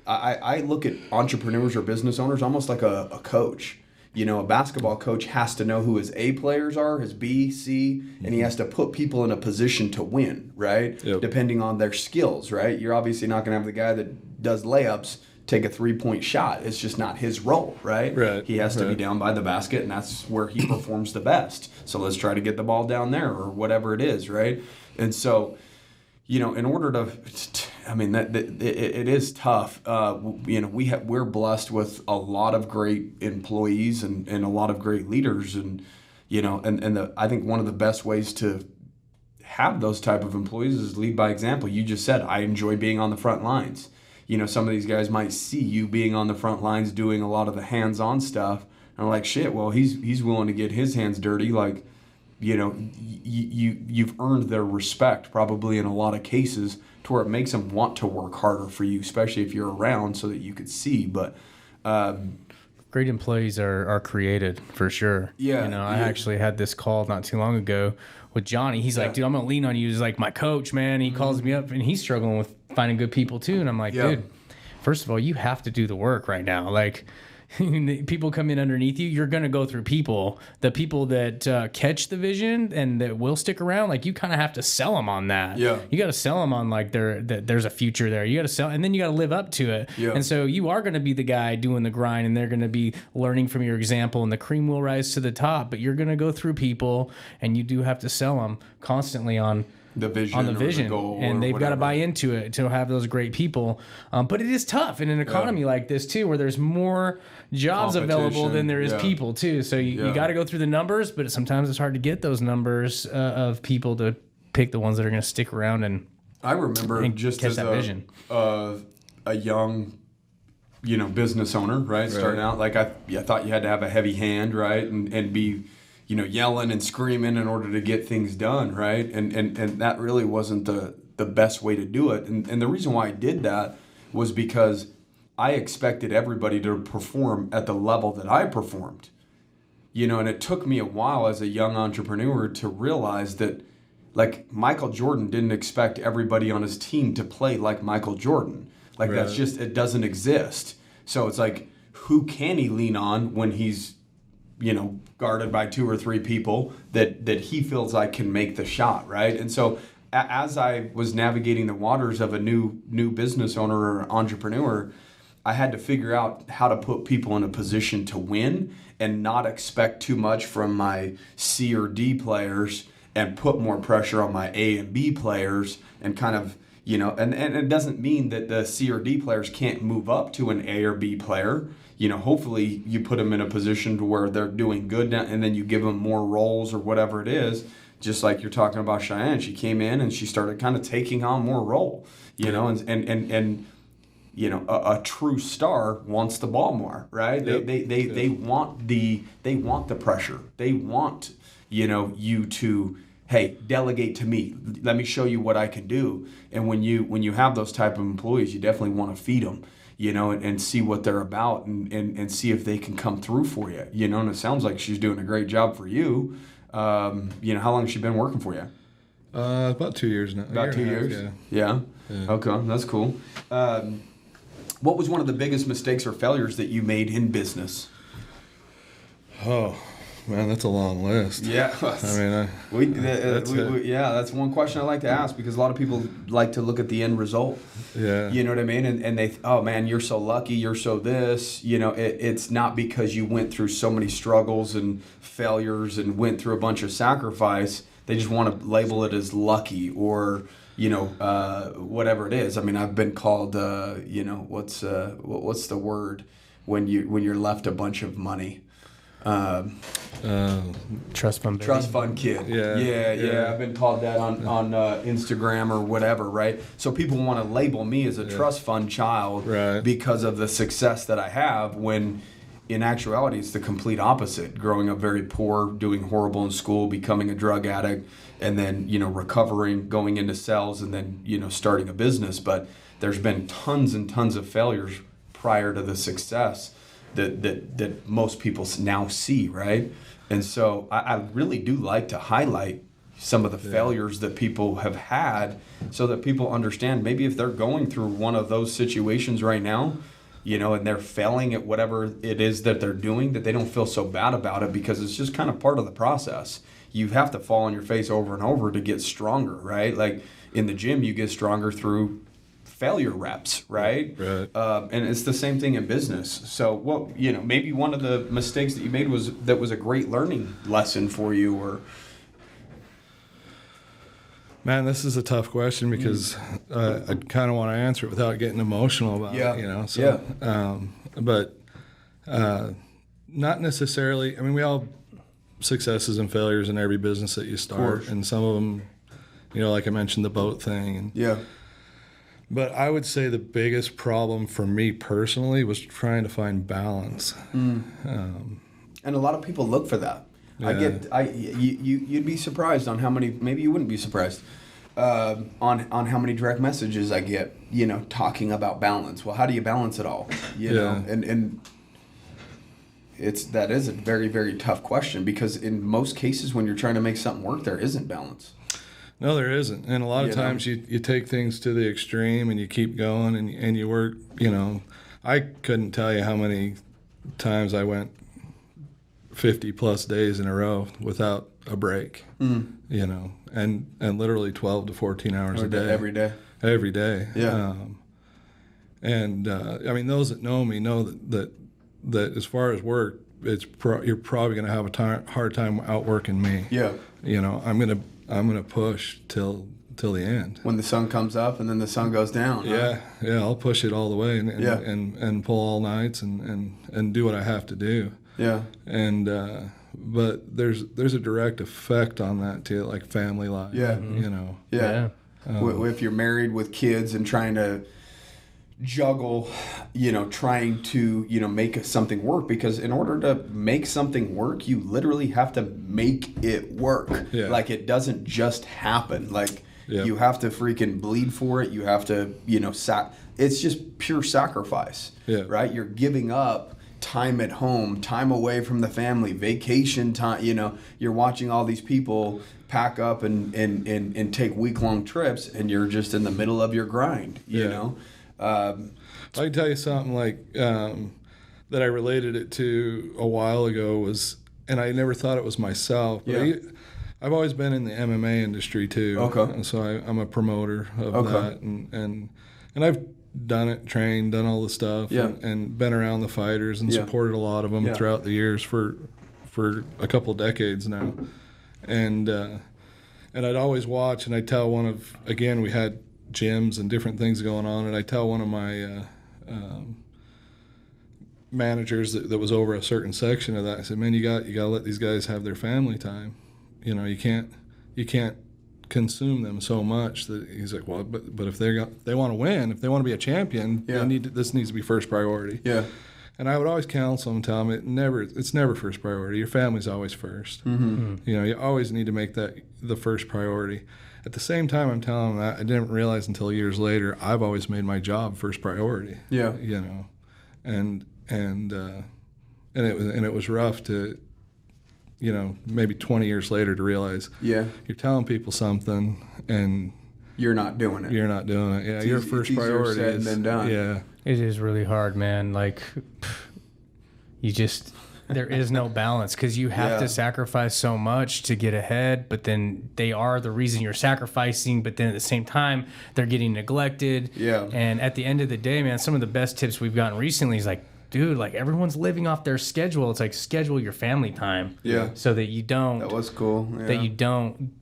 I look at entrepreneurs or business owners almost like a coach. You know, a basketball coach has to know who his A players are, his B, C, and he has to put people in a position to win, right? Yep. Depending on their skills, right? You're obviously not going to have the guy that does layups take a 3-point shot. It's just not his role, right? Right. He has to be down by the basket, and that's where he performs the best. So let's try to get the ball down there or whatever it is, right? And so, you know, in order to, I mean, it is tough. You know, we're blessed with a lot of great employees and a lot of great leaders, and you know, I think one of the best ways to have those type of employees is lead by example. You just said, I enjoy being on the front lines. You know, some of these guys might see you being on the front lines doing a lot of the hands-on stuff, and like, shit, well, he's willing to get his hands dirty, like. You know, you've earned their respect probably in a lot of cases to where it makes them want to work harder for you, especially if you're around so that you could see. But Great employees are created for sure. Yeah, You know, I yeah. actually had this call not too long ago with Johnny. He's like, dude, I'm going to lean on you. He's like my coach, man. He calls me up and he's struggling with finding good people too. And I'm like, Yeah. dude, first of all, you have to do the work right now. Like, people come in underneath you, you're going to go through people. The people that catch the vision and that will stick around, like you kind of have to sell them on that. Yeah. You got to sell them on like that there's a future there. You got to sell, and then you got to live up to it. Yeah. And so you are going to be the guy doing the grind, and they're going to be learning from your example, and the cream will rise to the top. But you're going to go through people, and you do have to sell them constantly on the vision, on the or vision, goal and or they've got to whatever. buy into it to have those great people. But it is tough in an economy like this too, where there's more jobs available than there is Yeah. people too. So you got to go through the numbers, but sometimes it's hard to get those numbers of people to pick the ones that are going to stick around and I remember and just catch as that vision. A young, you know, business owner, right? Starting out, like I thought you had to have a heavy hand, right, and be, you know, yelling and screaming in order to get things done, right? And that really wasn't the best way to do it. And the reason why I did that was because I expected everybody to perform at the level that I performed. You know, and it took me a while as a young entrepreneur to realize that, like, Michael Jordan didn't expect everybody on his team to play like Michael Jordan. Like, that's just, it doesn't exist. So it's like, who can he lean on when he's, you know, guarded by 2 or 3 people that he feels like can make the shot, right? And so as I was navigating the waters of a new business owner or entrepreneur, I had to figure out how to put people in a position to win and not expect too much from my C or D players and put more pressure on my A and B players and kind of, you know, and it doesn't mean that the C or D players can't move up to an A or B player. You know, hopefully you put them in a position to where they're doing good now, and then you give them more roles or whatever it is. Just like you're talking about Cheyenne, she came in and she started kind of taking on more role, you know, and you know, a true star wants the ball more, right? Yep. They want the pressure. They want, you know, you to, hey, delegate to me. Let me show you what I can do. And when you have those type of employees, you definitely want to feed them, you know, and see what they're about and see if they can come through for you, you know. And it sounds like she's doing a great job for you. You know, how long has she been working for you? About 2 years now. About 2 years? Yeah. Okay, that's cool. What was one of the biggest mistakes or failures that you made in business? Oh, man, that's a long list. Yeah. I mean, that's one question I like to ask, because a lot of people like to look at the end result. yeah. You know what I mean? And they, oh man, you're so lucky, you're so this. You know, it's not because you went through so many struggles and failures and went through a bunch of sacrifice. They just want to label it as lucky or, whatever it is. I mean, I've been called, what's the word when you're left a bunch of money? Trust fund baby. Trust fund kid. Yeah. I've been called that on Instagram or whatever, right? So people want to label me as a trust fund child because of the success that I have, when in actuality it's the complete opposite. Growing up very poor, doing horrible in school, becoming a drug addict, and then recovering, going into sales, and then starting a business. But there's been tons and tons of failures prior to the success that most people now see, right? And so I really do like to highlight some of the failures that people have had, so that people understand, maybe if they're going through one of those situations right now, and they're failing at whatever it is that they're doing, that they don't feel so bad about it, because it's just kind of part of the process. You have to fall on your face over and over to get stronger, right? Like in the gym, you get stronger through failure reps, right? And it's the same thing in business. So maybe one of the mistakes that you made was a great learning lesson for you, or... Man, this is a tough question, because I kind of want to answer it without getting emotional about it, So, but not necessarily. I mean, we all successes and failures in every business that you start, and some of them, like I mentioned, the boat thing. But I would say the biggest problem for me personally was trying to find balance. And a lot of people look for that. You'd be surprised on how many, maybe you wouldn't be surprised, on how many direct messages I get, talking about balance. Well, how do you balance it all? You know, and that is a very, very tough question, because in most cases when you're trying to make something work, there isn't balance. No, there isn't. And a lot of times you take things to the extreme, and you keep going, and you work, I couldn't tell you how many times I went 50 plus days in a row without a break, and literally 12 to 14 hours a day. Every day. Yeah. I mean, those that know me know that as far as work, you're probably going to have a hard time outworking me. Yeah. I'm gonna push till the end. When the sun comes up and then the sun goes down. Yeah, I'll push it all the way and pull all nights and do what I have to do. Yeah. And but there's a direct effect on that too, like family life. Yeah. Yeah. If you're married with kids and trying to juggle, trying to, make something work, because in order to make something work, you literally have to make it work. Yeah. Like, it doesn't just happen. Like, you have to freaking bleed for it. You have to, it's just pure sacrifice, right? You're giving up time at home, time away from the family, vacation time, you're watching all these people pack up and take week-long trips, and you're just in the middle of your grind, you know? I can tell you something that I related it to a while ago was, and I never thought it was myself, but I've always been in the MMA industry too. Okay. And so I'm a promoter of that, and I've done it, trained, done all the stuff, and been around the fighters and supported a lot of them throughout the years for a couple decades now, and I'd always watch, and I'd tell we had gyms and different things going on, and I tell one of my managers that was over a certain section of that, I said, man, you got to let these guys have their family time. You can't consume them so much. That he's like, well, but if they want to win, if they want to be a champion, this needs to be first priority. Yeah. And I would always counsel them and tell them it's never first priority. Your family's always first. Mm-hmm. You always need to make that the first priority. At the same time, I'm telling them that, I didn't realize until years later, I've always made my job first priority. Yeah. And it was rough to, maybe 20 years later to realize, you're telling people something and you're not doing it. You're not doing it. Yeah, your first priority is said and done. Yeah. It is really hard, man. Like, there is no balance, because you have to sacrifice so much to get ahead, but then they are the reason you're sacrificing, but then at the same time, they're getting neglected. Yeah. And at the end of the day, man, some of the best tips we've gotten recently is like, dude, like, everyone's living off their schedule. It's like, schedule your family time. Yeah. So that you don't. That was cool. Yeah. That you don't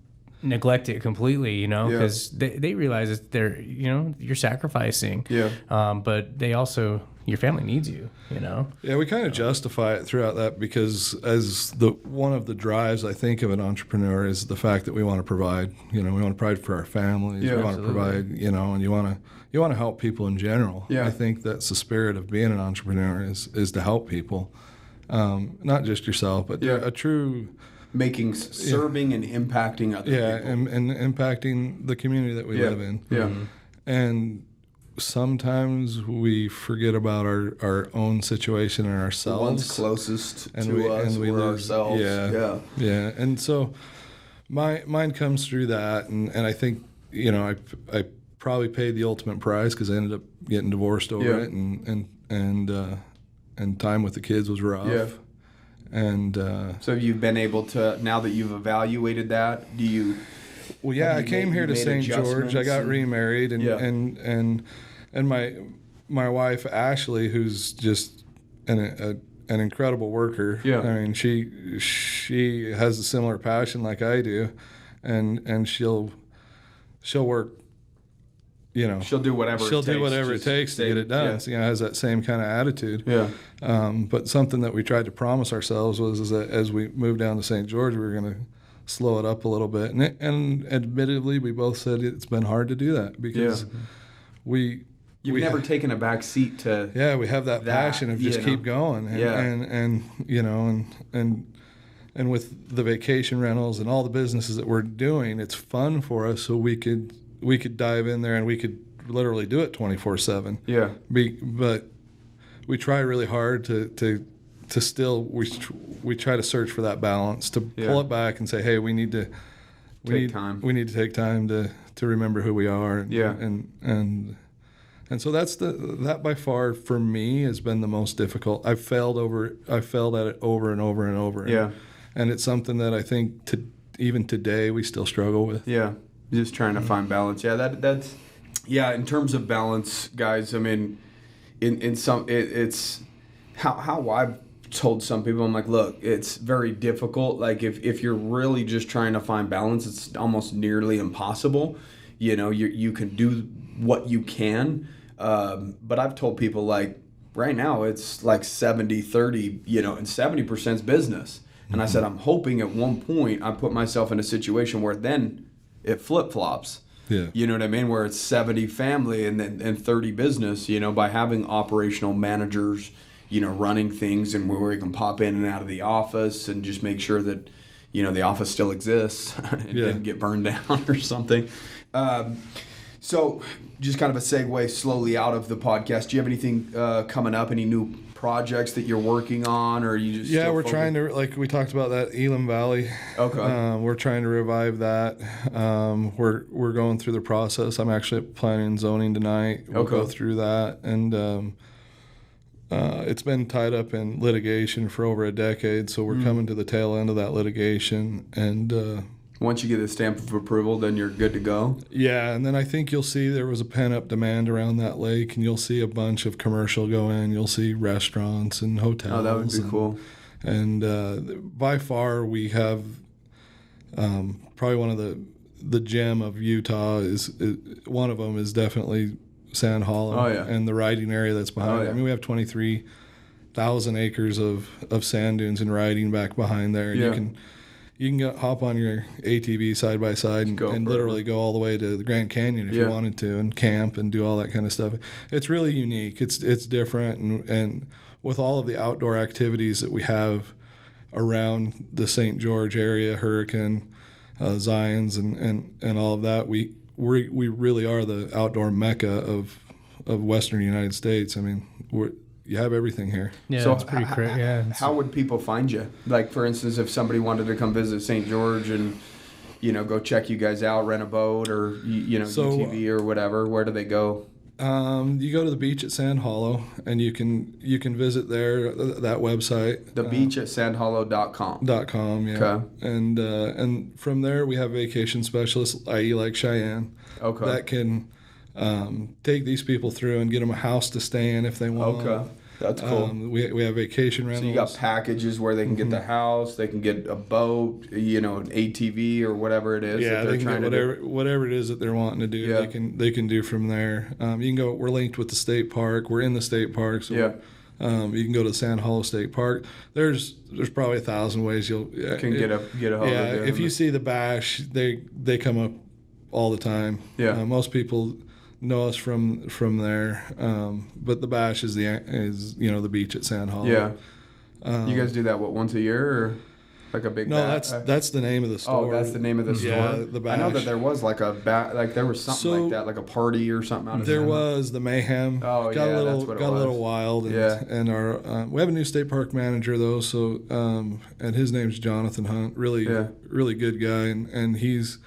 neglect it completely, you know, Yeah. because they realize that they're, you know, you're sacrificing. Yeah. But they also, your family needs you, you know. Yeah, we kind of justify it throughout that because as one of the drives I think of an entrepreneur is the fact that we want to provide. You know, we want to provide for our families. Yeah, we want to provide, you know, and you want to help people in general. Yeah. I think that's the spirit of being an entrepreneur is to help people, not just yourself, but a true Serving and impacting other people. and impacting the community that we live in. Yeah. And sometimes we forget about our own situation and ourselves. The ones closest and to us we or lose ourselves. Yeah. And so mine comes through that, and I think, you know, I probably paid the ultimate price because I ended up getting divorced over it, and time with the kids was rough. Yeah. And so you've been able to, now that you've evaluated that, do you? Well, yeah, I came here to St. George. I got remarried, and my wife Ashley, who's just an incredible worker. Yeah. I mean, she has a similar passion like I do, and she'll work. You know, She'll do whatever it takes to get it done. Yeah. So, you know, has that same kind of attitude. Yeah. But something that we tried to promise ourselves was that as we moved down to St. George, we were going to slow it up a little bit. And admittedly, we both said it's been hard to do that because You've never taken a back seat to. Yeah, we have that passion of just keep going. And you know, and with the vacation rentals and all the businesses that we're doing, it's fun for us, so we could dive in there and we could literally do it 24/7. Yeah. But we try really hard to still we try to search for that balance to pull it back and say, hey, we need to take time to remember who we are. And so that by far for me has been the most difficult. I've failed at it over and over and over. Yeah. And it's something that I think even today we still struggle with. Yeah. Just trying to find balance. Yeah, that's in terms of balance, guys, I mean, in some it's how I've told some people, I'm like, look, it's very difficult. Like if you're really just trying to find balance, it's almost nearly impossible. You know, you can do what you can. But I've told people, like, right now it's like 70-30, you know, and 70% is business. And I said, I'm hoping at one point I put myself in a situation where then it flip-flops. Yeah. You know what I mean? Where it's 70 family and 30 business, you know, by having operational managers, you know, running things, and where we can pop in and out of the office and just make sure that, you know, the office still exists and didn't get burned down or something. So just kind of a segue slowly out of the podcast. Do you have anything coming up? Any new projects that you're working on, or are you just we're trying to, like we talked about, that Elam Valley. Okay. We're trying to revive that. We're going through the process. I'm actually planning zoning tonight. We'll go through that, and it's been tied up in litigation for over a decade, so we're coming to the tail end of that litigation. And once you get the stamp of approval, then you're good to go. Yeah, and then I think you'll see there was a pent-up demand around that lake, and you'll see a bunch of commercial go in. You'll see restaurants and hotels. Oh, that would be cool. And by far, we have probably one of the gem of Utah is one of them is definitely Sand Hollow. Oh, yeah. And the riding area that's behind it. I mean, we have 23,000 acres of sand dunes and riding back behind there. Yeah. You can hop on your ATV side by side and literally go all the way to the Grand Canyon if you wanted to, and camp and do all that kind of stuff. It's really unique. It's different, and with all of the outdoor activities that we have around the St. George area, Hurricane, Zions, and all of that, we really are the outdoor mecca of Western United States. I mean, you have everything here. Yeah, so it's pretty great. How would people find you? Like, for instance, if somebody wanted to come visit St. George and, you know, go check you guys out, rent a boat, or, you know, UTV or whatever, where do they go? You go to the beach at Sand Hollow, and you can visit there, that website. The beach at sandhollow.com. .com, yeah. Okay. And from there, we have vacation specialists, i.e. like Cheyenne, that can take these people through and get them a house to stay in if they want. Okay. That's cool. We have vacation rentals. So you got packages where they can get the house, they can get a boat, an ATV or whatever it is. Yeah, that they can get whatever it is that they're wanting to do. Yeah. They can do from there. You can go. We're linked with the state park. We're in the state park. So Yeah. You can go to Sand Hollow State Park. There's probably 1,000 ways you can get a hold of it. Yeah, if you see the bash, they come up all the time. Yeah. Most people know us from there, but the bash is the beach at Sand Hollow. Yeah. You guys do that once a year, or like a big? No, that's the name of the store. Oh, that's the name of the store. Yeah, the bash. I know that there was like there was something like that, like a party or something out of there was the mayhem. Oh, got yeah, a little, that's what it got was. a little wild. And, Yeah. and our we have a new state park manager though, so and his name's Jonathan Hunt. Really good guy, and he's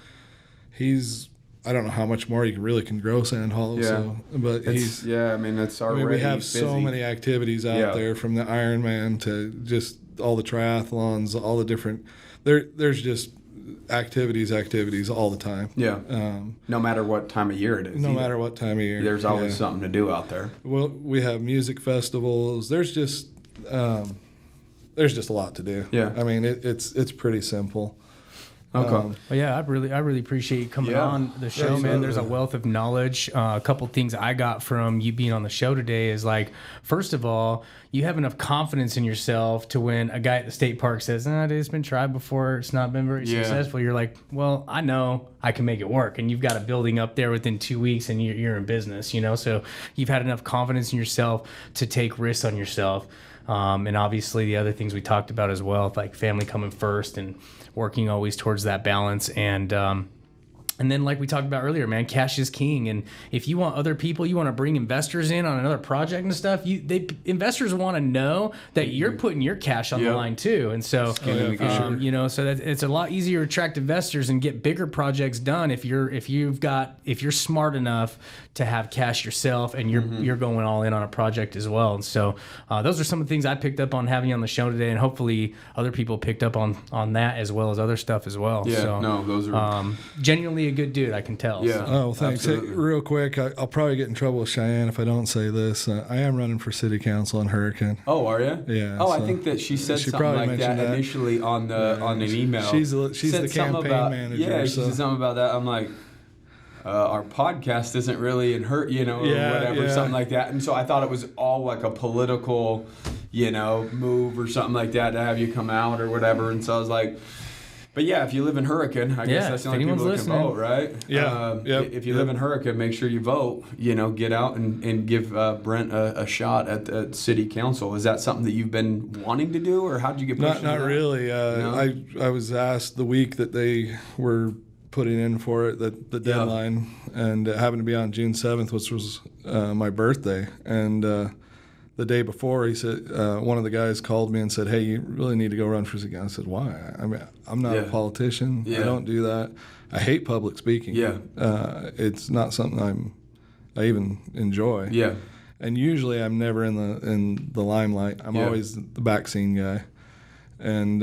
I don't know how much more he really can grow Sand Hollow. Yeah. So, but he's I mean it's already we have busy. so many activities out there, from the Ironman to just all the triathlons, all the different. There's just activities all the time. Yeah. No matter what time of year it is. No matter what time of year. There's always something to do out there. Well, we have music festivals. There's just a lot to do. Yeah. I mean, it's pretty simple. Okay. Well, yeah, I really appreciate you coming on the show, man. There's a wealth of knowledge. A couple things I got from you being on the show today is like, first of all, you have enough confidence in yourself to when a guy at the state park says, it's been tried before, it's not been very successful. You're like, well, I know I can make it work. And you've got a building up there within 2 weeks and you're in business, So you've had enough confidence in yourself to take risks on yourself. And obviously the other things we talked about as well, like family coming first and working always towards that balance. And then like we talked about earlier, man, cash is king. And if you want other people, you want to bring investors in on another project and stuff, investors want to know that you're putting your cash on the line too. And so, so that it's a lot easier to attract investors and get bigger projects done if you're smart enough to have cash yourself and you're going all in on a project as well. And so those are some of the things I picked up on having you on the show today, and hopefully other people picked up on that as well as other stuff as well. Yeah, so, no, those are genuinely a good dude, I can tell. Yeah. So. Oh, thanks. Hey, real quick, I'll probably get in trouble with Cheyenne if I don't say this. I am running for city council in Hurricane. Oh, are you? Yeah. Oh, I think that she said something like that initially on an email. She's the campaign manager. Yeah, she said something about that. I'm like, our podcast isn't really in her, or whatever, something like that. And so I thought it was all like a political, move or something like that to have you come out or whatever. And so I was like, but yeah, if you live in Hurricane, I guess that's the only people that can vote, right? Yeah. If you live in Hurricane, make sure you vote. Get out and give Brent a shot at city council. Is that something that you've been wanting to do, or how did you get pushed? Not really. No? I was asked the week that they were putting in for it, the deadline, and it happened to be on June 7th, which was my birthday, and. The day before, he said, one of the guys called me and said, "Hey, you really need to go run for city council." I said, "Why? I mean, I'm not a politician. I don't do that. I hate public speaking. It's not something I even enjoy. Yeah, and usually I'm never in the limelight. I'm always the back scene guy, and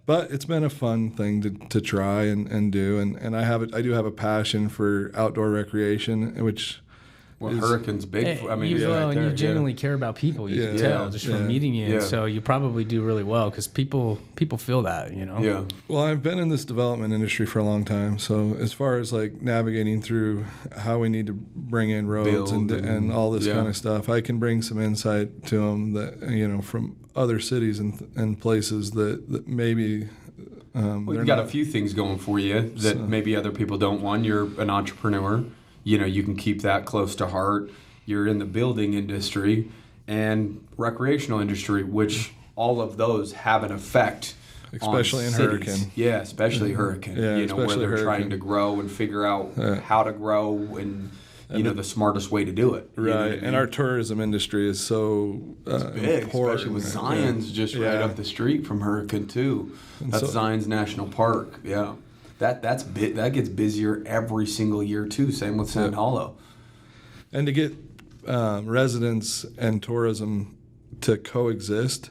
but it's been a fun thing to try and do, and I do have a passion for outdoor recreation, which. Well, Hurricane's big. And you genuinely care about people. You can tell just from meeting you. Yeah. So you probably do really well because people feel that, Yeah. Well, I've been in this development industry for a long time. So as far as like navigating through how we need to bring in roads and all this kind of stuff, I can bring some insight to them that from other cities and places that maybe. You've got a few things going for you that maybe other people don't. One, you're an entrepreneur. You can keep that close to heart. You're in the building industry and recreational industry, which all of those have an effect especially in cities. Hurricane. Yeah, especially Hurricane. Yeah, where they're trying to grow and figure out how to grow and the smartest way to do it. Right, and our tourism industry is so big, important. especially with Zion's just right up the street from Hurricane too. That's Zion's National Park. Yeah. That's big. That gets busier every single year too. Same with Sand Hollow. And to get residents and tourism to coexist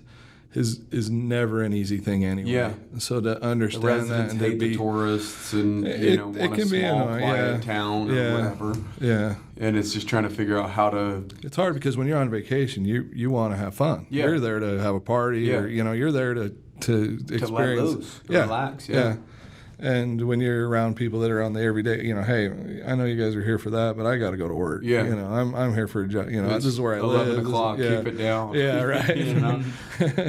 is never an easy thing anyway. Yeah. So to The understand residents that and hate to the be, tourists and, it want can a be small, annoying, quiet yeah. town or Yeah. whatever. yeah. And it's just trying to figure out how to, It's hard because when you're on vacation, you want to have fun. Yeah. You're there to have a party, Yeah. or you're there to experience, to let loose, to relax. yeah. And when you're around people that are on the everyday, hey, I know you guys are here for that, but I got to go to work. Yeah. I'm here for a job. This is where I 11 live. o'clock, This is- keep it down. Yeah, right.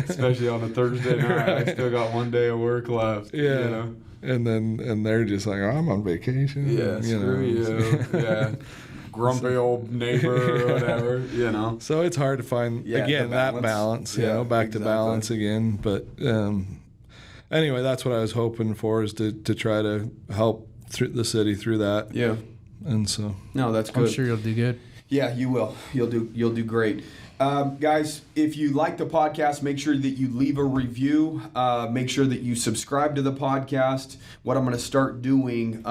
Especially on a Thursday night. I still got one day of work left. Yeah. And they're just like, I'm on vacation. Yeah, screw you. Yeah. Grumpy old neighbor or whatever, So it's hard to find, Yeah, again, the that balance, Yeah, back to exactly. balance again. But anyway, that's what I was hoping for, is to try to help through the city through that. Yeah. And so. No, that's good. I'm sure you'll do good. Yeah, you will. You'll do great. Guys, if you like the podcast, make sure that you leave a review. Make sure that you subscribe to the podcast. What I'm going to start doing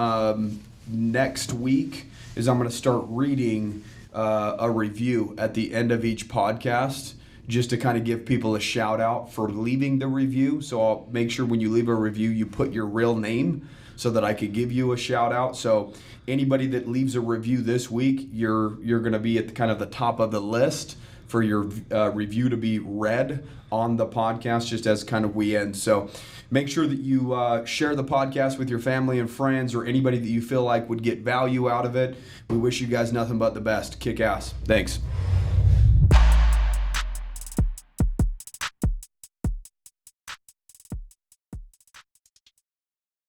next week is I'm going to start reading a review at the end of each podcast, just to kind of give people a shout out for leaving the review. So I'll make sure when you leave a review, you put your real name so that I could give you a shout out. So anybody that leaves a review this week, you're going to be at the top of the list for your review to be read on the podcast just as kind of we end. So make sure that you share the podcast with your family and friends, or anybody that you feel like would get value out of it. We wish you guys nothing but the best. Kick ass. Thanks.